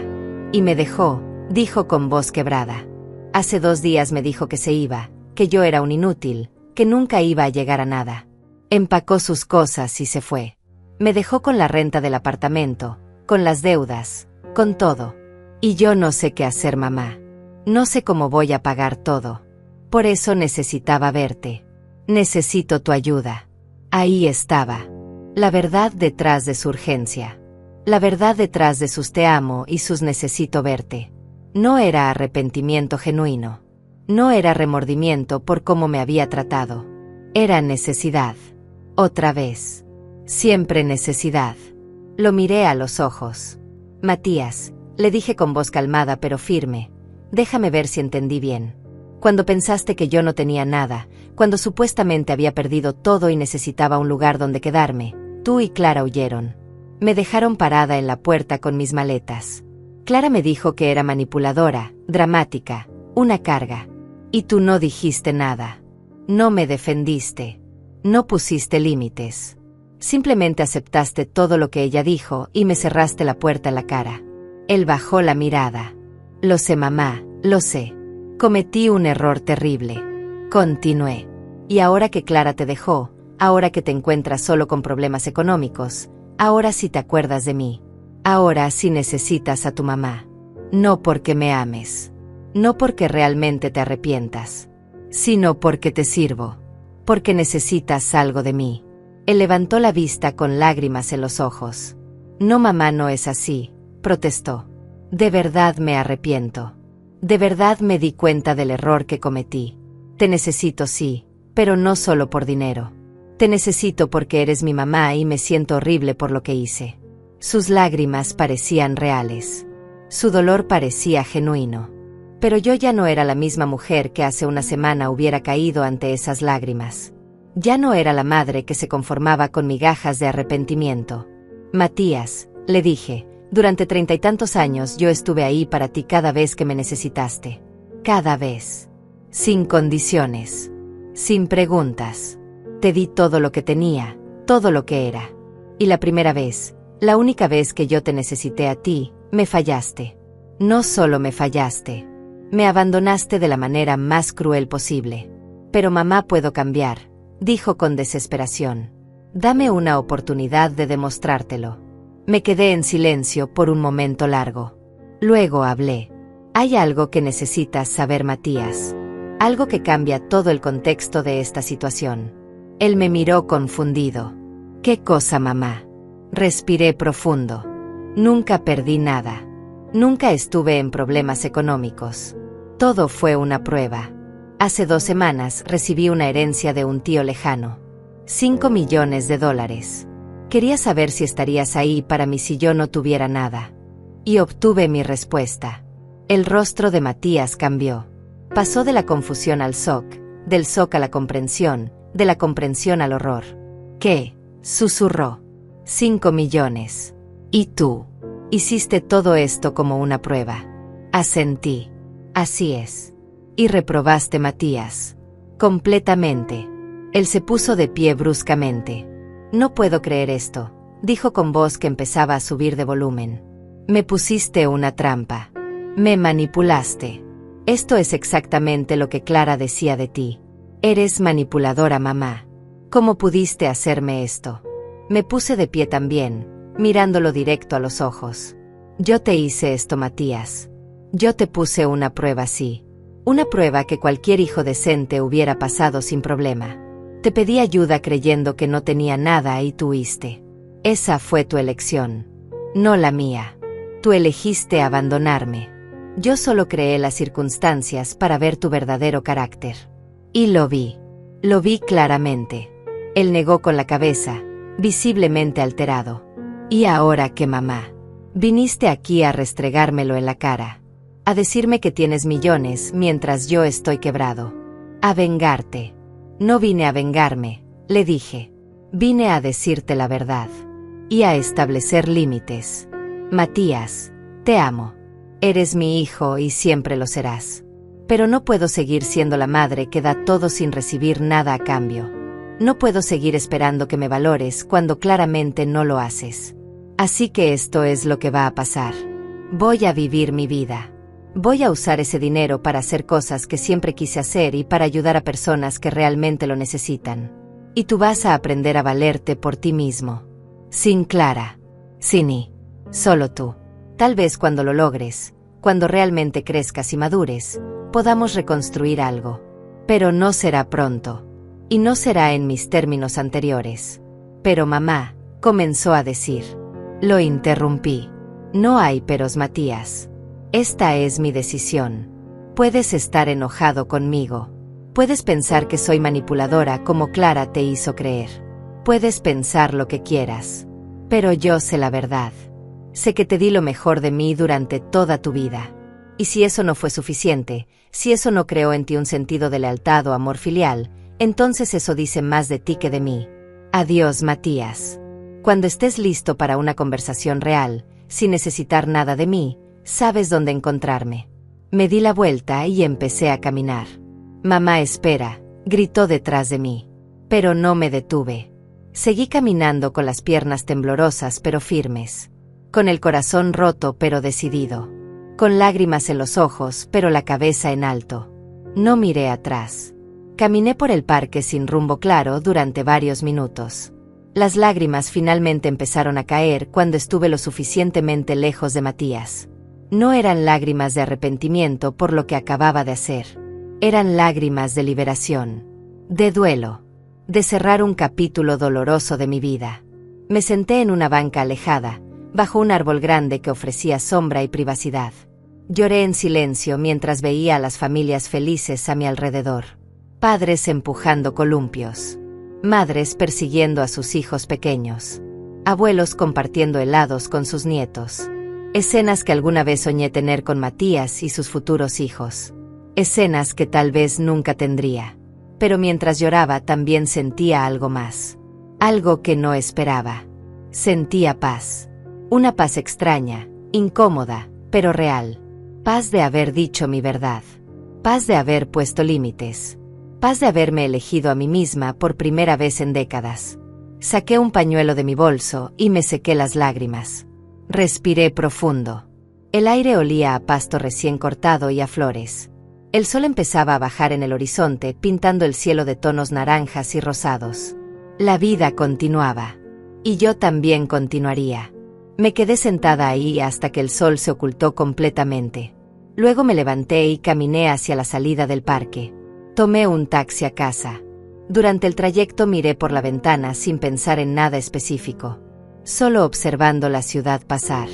Y me dejó, dijo con voz quebrada. Hace 2 días me dijo que se iba, que yo era un inútil, que nunca iba a llegar a nada. Empacó sus cosas y se fue. Me dejó con la renta del apartamento, con las deudas, con todo. Y yo no sé qué hacer, mamá. No sé cómo voy a pagar todo. Por eso necesitaba verte. Necesito tu ayuda. Ahí estaba. La verdad detrás de su urgencia. La verdad detrás de sus te amo y sus necesito verte. No era arrepentimiento genuino. No era remordimiento por cómo me había tratado. Era necesidad. Otra vez. Siempre necesidad. Lo miré a los ojos. Matías, le dije con voz calmada pero firme, déjame ver si entendí bien. Cuando pensaste que yo no tenía nada, cuando supuestamente había perdido todo y necesitaba un lugar donde quedarme, tú y Clara huyeron. Me dejaron parada en la puerta con mis maletas. Clara me dijo que era manipuladora, dramática, una carga. Y tú no dijiste nada. No me defendiste. No pusiste límites. Simplemente aceptaste todo lo que ella dijo y me cerraste la puerta en la cara. Él bajó la mirada. Lo sé, mamá, lo sé. Cometí un error terrible. Continué. Y ahora que Clara te dejó, ahora que te encuentras solo con problemas económicos, ahora sí te acuerdas de mí. Ahora sí necesitas a tu mamá. No porque me ames. No porque realmente te arrepientas. Sino porque te sirvo. Porque necesitas algo de mí. Él levantó la vista con lágrimas en los ojos. No, mamá, no es así, protestó. De verdad me arrepiento. De verdad me di cuenta del error que cometí. Te necesito, sí, pero no solo por dinero. Te necesito porque eres mi mamá y me siento horrible por lo que hice. Sus lágrimas parecían reales. Su dolor parecía genuino. Pero yo ya no era la misma mujer que hace una semana hubiera caído ante esas lágrimas. Ya no era la madre que se conformaba con migajas de arrepentimiento. Matías, le dije, durante 30 y tantos años yo estuve ahí para ti cada vez que me necesitaste. Cada vez. Sin condiciones. Sin preguntas. Te di todo lo que tenía, todo lo que era. Y la primera vez, la única vez que yo te necesité a ti, me fallaste. No solo me fallaste. Me abandonaste de la manera más cruel posible. Pero mamá, puedo cambiar, dijo con desesperación. Dame una oportunidad de demostrártelo. Me quedé en silencio por un momento largo. Luego hablé. Hay algo que necesitas saber, Matías. Algo que cambia todo el contexto de esta situación. Él me miró confundido. ¿Qué cosa, mamá? Respiré profundo. Nunca perdí nada. Nunca estuve en problemas económicos. Todo fue una prueba. Hace 2 semanas recibí una herencia de un tío lejano. $5 millones. Quería saber si estarías ahí para mí si yo no tuviera nada. Y obtuve mi respuesta. El rostro de Matías cambió. Pasó de la confusión al shock, del shock a la comprensión, de la comprensión al horror. ¿Qué? Susurró. 5 millones. ¿Y tú? Hiciste todo esto como una prueba. Asentí. Así es. Y reprobaste, Matías. Completamente. Él se puso de pie bruscamente. No puedo creer esto, dijo con voz que empezaba a subir de volumen. Me pusiste una trampa. Me manipulaste. Esto es exactamente lo que Clara decía de ti. Eres manipuladora, mamá. ¿Cómo pudiste hacerme esto? Me puse de pie también, mirándolo directo a los ojos. Yo te hice esto, Matías. Yo te puse una prueba así. Una prueba que cualquier hijo decente hubiera pasado sin problema. Te pedí ayuda creyendo que no tenía nada y tú huiste. Esa fue tu elección. No la mía. Tú elegiste abandonarme. Yo solo creé las circunstancias para ver tu verdadero carácter. Y lo vi. Lo vi claramente. Él negó con la cabeza, visiblemente alterado. ¿Y ahora qué, mamá? Viniste aquí a restregármelo en la cara. A decirme que tienes millones mientras yo estoy quebrado. A vengarte. No vine a vengarme, le dije. Vine a decirte la verdad. Y a establecer límites. Matías, te amo. Eres mi hijo y siempre lo serás. Pero no puedo seguir siendo la madre que da todo sin recibir nada a cambio. No puedo seguir esperando que me valores cuando claramente no lo haces. Así que esto es lo que va a pasar. Voy a vivir mi vida. Voy a usar ese dinero para hacer cosas que siempre quise hacer y para ayudar a personas que realmente lo necesitan. Y tú vas a aprender a valerte por ti mismo. Sin Clara. Sin solo tú. Tal vez cuando lo logres, cuando realmente crezcas y madures, podamos reconstruir algo. Pero no será pronto. Y no será en mis términos anteriores. Pero mamá, comenzó a decir. Lo interrumpí. No hay peros, Matías. Esta es mi decisión. Puedes estar enojado conmigo. Puedes pensar que soy manipuladora como Clara te hizo creer. Puedes pensar lo que quieras. Pero yo sé la verdad. Sé que te di lo mejor de mí durante toda tu vida. Y si eso no fue suficiente, si eso no creó en ti un sentido de lealtad o amor filial, entonces eso dice más de ti que de mí. Adiós, Matías. Cuando estés listo para una conversación real, sin necesitar nada de mí, sabes dónde encontrarme. Me di la vuelta y empecé a caminar. Mamá, espera, gritó detrás de mí. Pero no me detuve. Seguí caminando con las piernas temblorosas pero firmes. Con el corazón roto pero decidido. Con lágrimas en los ojos pero la cabeza en alto. No miré atrás. Caminé por el parque sin rumbo claro durante varios minutos. Las lágrimas finalmente empezaron a caer cuando estuve lo suficientemente lejos de Matías. No eran lágrimas de arrepentimiento por lo que acababa de hacer. Eran lágrimas de liberación. De duelo. De cerrar un capítulo doloroso de mi vida. Me senté en una banca alejada, bajo un árbol grande que ofrecía sombra y privacidad. Lloré en silencio mientras veía a las familias felices a mi alrededor. Padres empujando columpios. Madres persiguiendo a sus hijos pequeños. Abuelos compartiendo helados con sus nietos. Escenas que alguna vez soñé tener con Matías y sus futuros hijos. Escenas que tal vez nunca tendría. Pero mientras lloraba también sentía algo más. Algo que no esperaba. Sentía paz. Una paz extraña, incómoda, pero real. Paz de haber dicho mi verdad. Paz de haber puesto límites. Paz de haberme elegido a mí misma por primera vez en décadas. Saqué un pañuelo de mi bolso y me sequé las lágrimas. Respiré profundo. El aire olía a pasto recién cortado y a flores. El sol empezaba a bajar en el horizonte, pintando el cielo de tonos naranjas y rosados. La vida continuaba. Y yo también continuaría. Me quedé sentada ahí hasta que el sol se ocultó completamente. Luego me levanté y caminé hacia la salida del parque. Tomé un taxi a casa. Durante el trayecto miré por la ventana sin pensar en nada específico. Solo observando la ciudad pasar.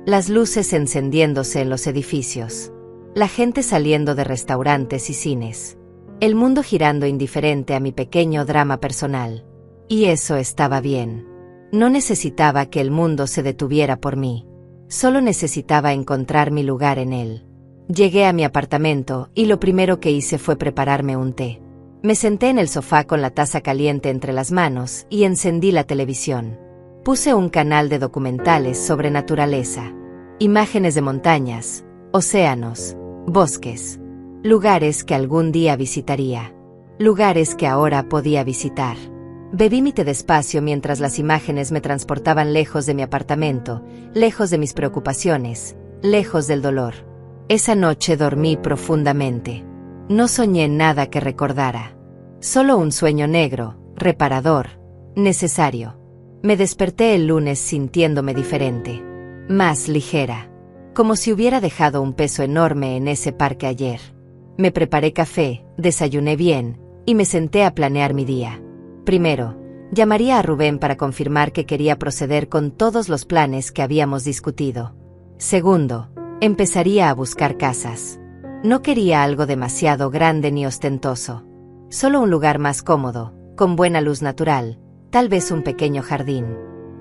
Las luces encendiéndose en los edificios. La gente saliendo de restaurantes y cines. El mundo girando indiferente a mi pequeño drama personal. Y eso estaba bien. No necesitaba que el mundo se detuviera por mí. Solo necesitaba encontrar mi lugar en él. Llegué a mi apartamento y lo primero que hice fue prepararme un té. Me senté en el sofá con la taza caliente entre las manos y encendí la televisión. Puse un canal de documentales sobre naturaleza. Imágenes de montañas, océanos, bosques. Lugares que algún día visitaría. Lugares que ahora podía visitar. Bebí mi té despacio mientras las imágenes me transportaban lejos de mi apartamento, lejos de mis preocupaciones, lejos del dolor. Esa noche dormí profundamente. No soñé nada que recordara. Solo un sueño negro, reparador, necesario. Me desperté el lunes sintiéndome diferente. Más ligera. Como si hubiera dejado un peso enorme en ese parque ayer. Me preparé café, desayuné bien, y me senté a planear mi día. Primero, llamaría a Rubén para confirmar que quería proceder con todos los planes que habíamos discutido. Segundo, empezaría a buscar casas. No quería algo demasiado grande ni ostentoso. Solo un lugar más cómodo, con buena luz natural, tal vez un pequeño jardín.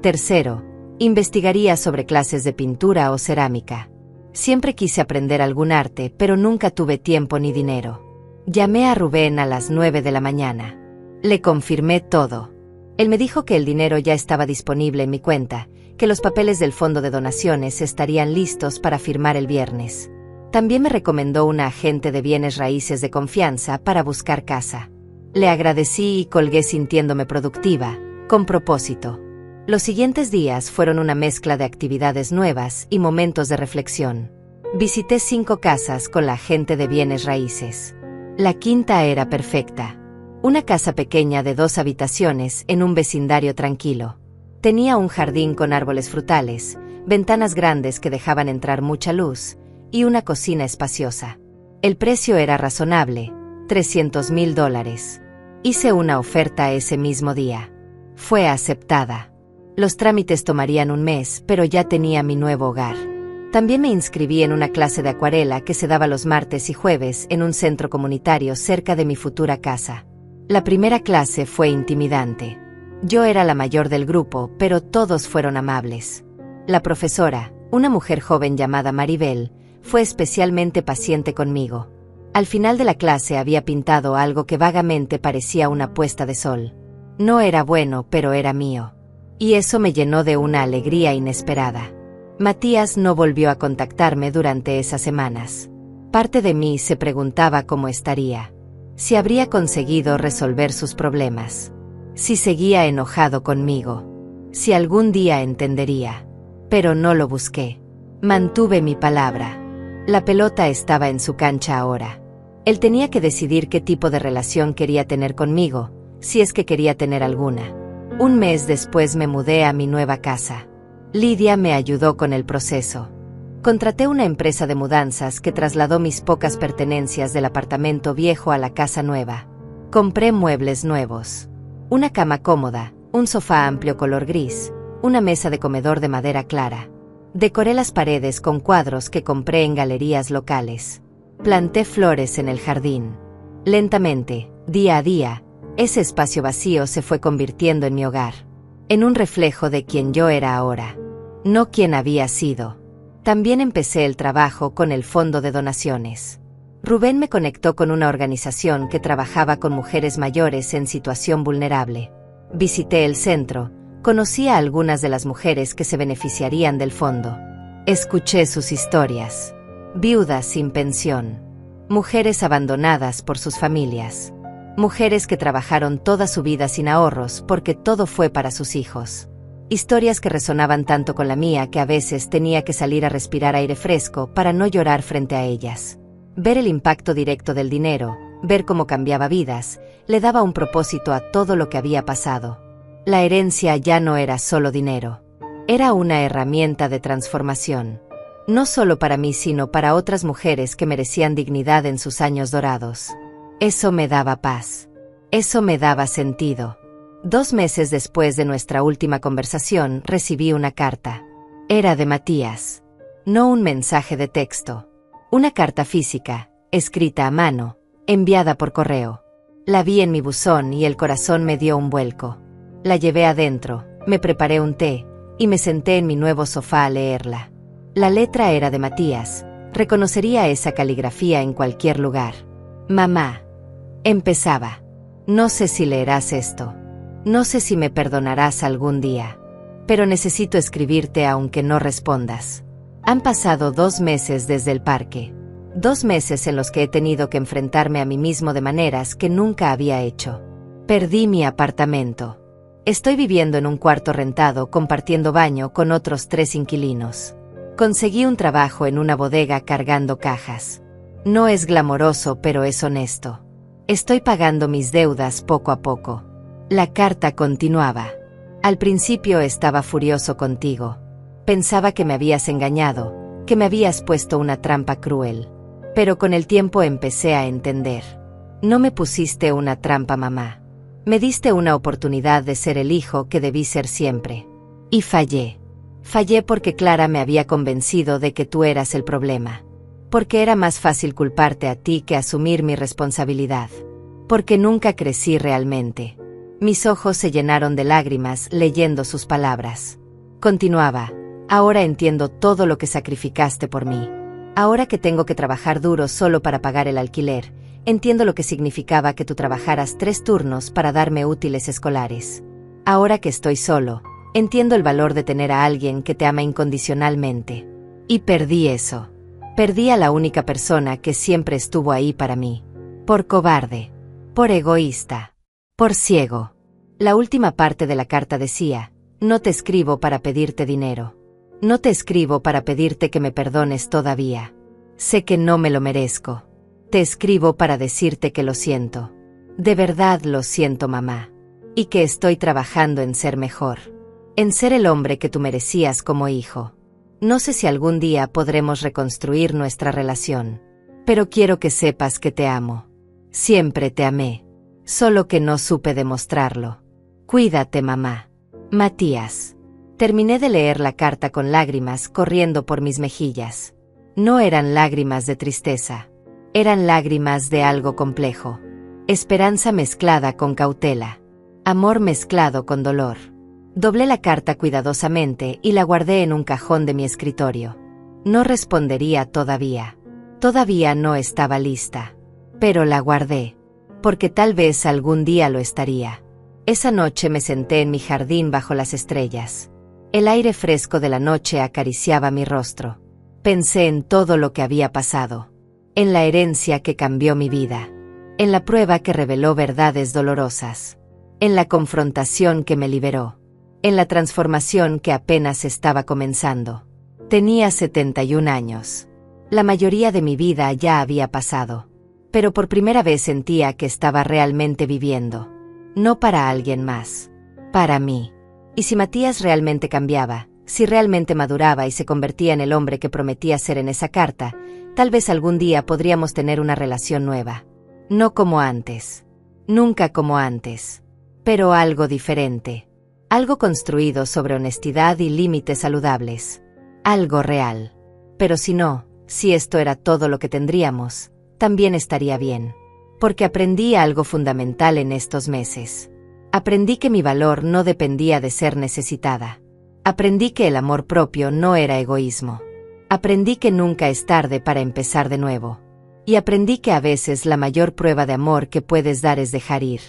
Tercero, investigaría sobre clases de pintura o cerámica. Siempre quise aprender algún arte, pero nunca tuve tiempo ni dinero. Llamé a Rubén a las 9 de la mañana. Le confirmé todo. Él me dijo que el dinero ya estaba disponible en mi cuenta, que los papeles del fondo de donaciones estarían listos para firmar el viernes. También me recomendó una agente de bienes raíces de confianza para buscar casa. Le agradecí y colgué sintiéndome productiva, con propósito. Los siguientes días fueron una mezcla de actividades nuevas y momentos de reflexión. Visité 5 casas con la agente de bienes raíces. La quinta era perfecta. Una casa pequeña de 2 habitaciones en un vecindario tranquilo. Tenía un jardín con árboles frutales, ventanas grandes que dejaban entrar mucha luz, y una cocina espaciosa. El precio era razonable, $300,000. Hice una oferta ese mismo día. Fue aceptada. Los trámites tomarían un mes, pero ya tenía mi nuevo hogar. También me inscribí en una clase de acuarela que se daba los martes y jueves en un centro comunitario cerca de mi futura casa. La primera clase fue intimidante. Yo era la mayor del grupo, pero todos fueron amables. La profesora, una mujer joven llamada Maribel, fue especialmente paciente conmigo. Al final de la clase había pintado algo que vagamente parecía una puesta de sol. No era bueno, pero era mío. Y eso me llenó de una alegría inesperada. Matías no volvió a contactarme durante esas semanas. Parte de mí se preguntaba cómo estaría. Si habría conseguido resolver sus problemas. Si seguía enojado conmigo. Si algún día entendería. Pero no lo busqué. Mantuve mi palabra. La pelota estaba en su cancha ahora. Él tenía que decidir qué tipo de relación quería tener conmigo, si es que quería tener alguna. Un mes después me mudé a mi nueva casa. Lidia me ayudó con el proceso. Contraté una empresa de mudanzas que trasladó mis pocas pertenencias del apartamento viejo a la casa nueva. Compré muebles nuevos. Una cama cómoda, un sofá amplio color gris, una mesa de comedor de madera clara. Decoré las paredes con cuadros que compré en galerías locales. Planté flores en el jardín. Lentamente, día a día, ese espacio vacío se fue convirtiendo en mi hogar. En un reflejo de quien yo era ahora. No quien había sido. También empecé el trabajo con el fondo de donaciones. Rubén me conectó con una organización que trabajaba con mujeres mayores en situación vulnerable. Visité el centro, conocí a algunas de las mujeres que se beneficiarían del fondo. Escuché sus historias. Viudas sin pensión. Mujeres abandonadas por sus familias. Mujeres que trabajaron toda su vida sin ahorros porque todo fue para sus hijos. Historias que resonaban tanto con la mía que a veces tenía que salir a respirar aire fresco para no llorar frente a ellas. Ver el impacto directo del dinero, ver cómo cambiaba vidas, le daba un propósito a todo lo que había pasado. La herencia ya no era solo dinero. Era una herramienta de transformación. No solo para mí sino para otras mujeres que merecían dignidad en sus años dorados. Eso me daba paz. Eso me daba sentido. 2 meses después de nuestra última conversación recibí una carta. Era de Matías. No un mensaje de texto. Una carta física, escrita a mano, enviada por correo. La vi en mi buzón y el corazón me dio un vuelco. La llevé adentro, me preparé un té, y me senté en mi nuevo sofá a leerla. La letra era de Matías. Reconocería esa caligrafía en cualquier lugar. Mamá. Empezaba. No sé si leerás esto. No sé si me perdonarás algún día. Pero necesito escribirte aunque no respondas. Han pasado 2 meses desde el parque. 2 meses en los que he tenido que enfrentarme a mí mismo de maneras que nunca había hecho. Perdí mi apartamento. Estoy viviendo en un cuarto rentado compartiendo baño con otros 3 inquilinos. Conseguí un trabajo en una bodega cargando cajas. No es glamoroso, pero es honesto. Estoy pagando mis deudas poco a poco. La carta continuaba. Al principio estaba furioso contigo. Pensaba que me habías engañado, que me habías puesto una trampa cruel. Pero con el tiempo empecé a entender. No me pusiste una trampa, mamá. Me diste una oportunidad de ser el hijo que debí ser siempre. Y fallé. Fallé porque Clara me había convencido de que tú eras el problema. Porque era más fácil culparte a ti que asumir mi responsabilidad. Porque nunca crecí realmente. Mis ojos se llenaron de lágrimas leyendo sus palabras. Continuaba. Ahora entiendo todo lo que sacrificaste por mí. Ahora que tengo que trabajar duro solo para pagar el alquiler, entiendo lo que significaba que tú trabajaras 3 turnos para darme útiles escolares. Ahora que estoy solo, entiendo el valor de tener a alguien que te ama incondicionalmente. Y perdí eso. Perdí a la única persona que siempre estuvo ahí para mí. Por cobarde. Por egoísta. Por ciego. La última parte de la carta decía: no te escribo para pedirte dinero. No te escribo para pedirte que me perdones todavía. Sé que no me lo merezco. Te escribo para decirte que lo siento. De verdad lo siento, mamá. Y que estoy trabajando en ser mejor. En ser el hombre que tú merecías como hijo. No sé si algún día podremos reconstruir nuestra relación. Pero quiero que sepas que te amo. Siempre te amé. Solo que no supe demostrarlo. Cuídate, mamá. Matías. Terminé de leer la carta con lágrimas corriendo por mis mejillas. No eran lágrimas de tristeza. Eran lágrimas de algo complejo. Esperanza mezclada con cautela. Amor mezclado con dolor. Doblé la carta cuidadosamente y la guardé en un cajón de mi escritorio. No respondería todavía. Todavía no estaba lista. Pero la guardé. Porque tal vez algún día lo estaría. Esa noche me senté en mi jardín bajo las estrellas. El aire fresco de la noche acariciaba mi rostro. Pensé en todo lo que había pasado. En la herencia que cambió mi vida. En la prueba que reveló verdades dolorosas. En la confrontación que me liberó. En la transformación que apenas estaba comenzando. Tenía 71 años. La mayoría de mi vida ya había pasado. Pero por primera vez sentía que estaba realmente viviendo. No para alguien más. Para mí. Y si Matías realmente cambiaba, si realmente maduraba y se convertía en el hombre que prometía ser en esa carta, tal vez algún día podríamos tener una relación nueva. No como antes. Nunca como antes. Pero algo diferente. Algo construido sobre honestidad y límites saludables. Algo real. Pero si no, si esto era todo lo que tendríamos, también estaría bien. Porque aprendí algo fundamental en estos meses. Aprendí que mi valor no dependía de ser necesitada. Aprendí que el amor propio no era egoísmo. Aprendí que nunca es tarde para empezar de nuevo. Y aprendí que a veces la mayor prueba de amor que puedes dar es dejar ir.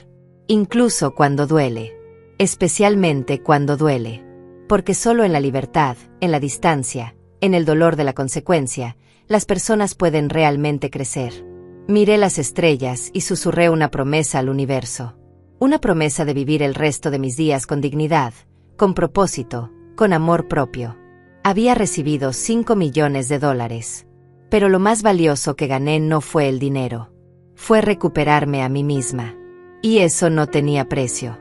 Incluso cuando duele. Especialmente cuando duele. Porque solo en la libertad, en la distancia, en el dolor de la consecuencia, las personas pueden realmente crecer. Miré las estrellas y susurré una promesa al universo. Una promesa de vivir el resto de mis días con dignidad, con propósito, con amor propio. Había recibido $5 millones. Pero lo más valioso que gané no fue el dinero. Fue recuperarme a mí misma. Y eso no tenía precio.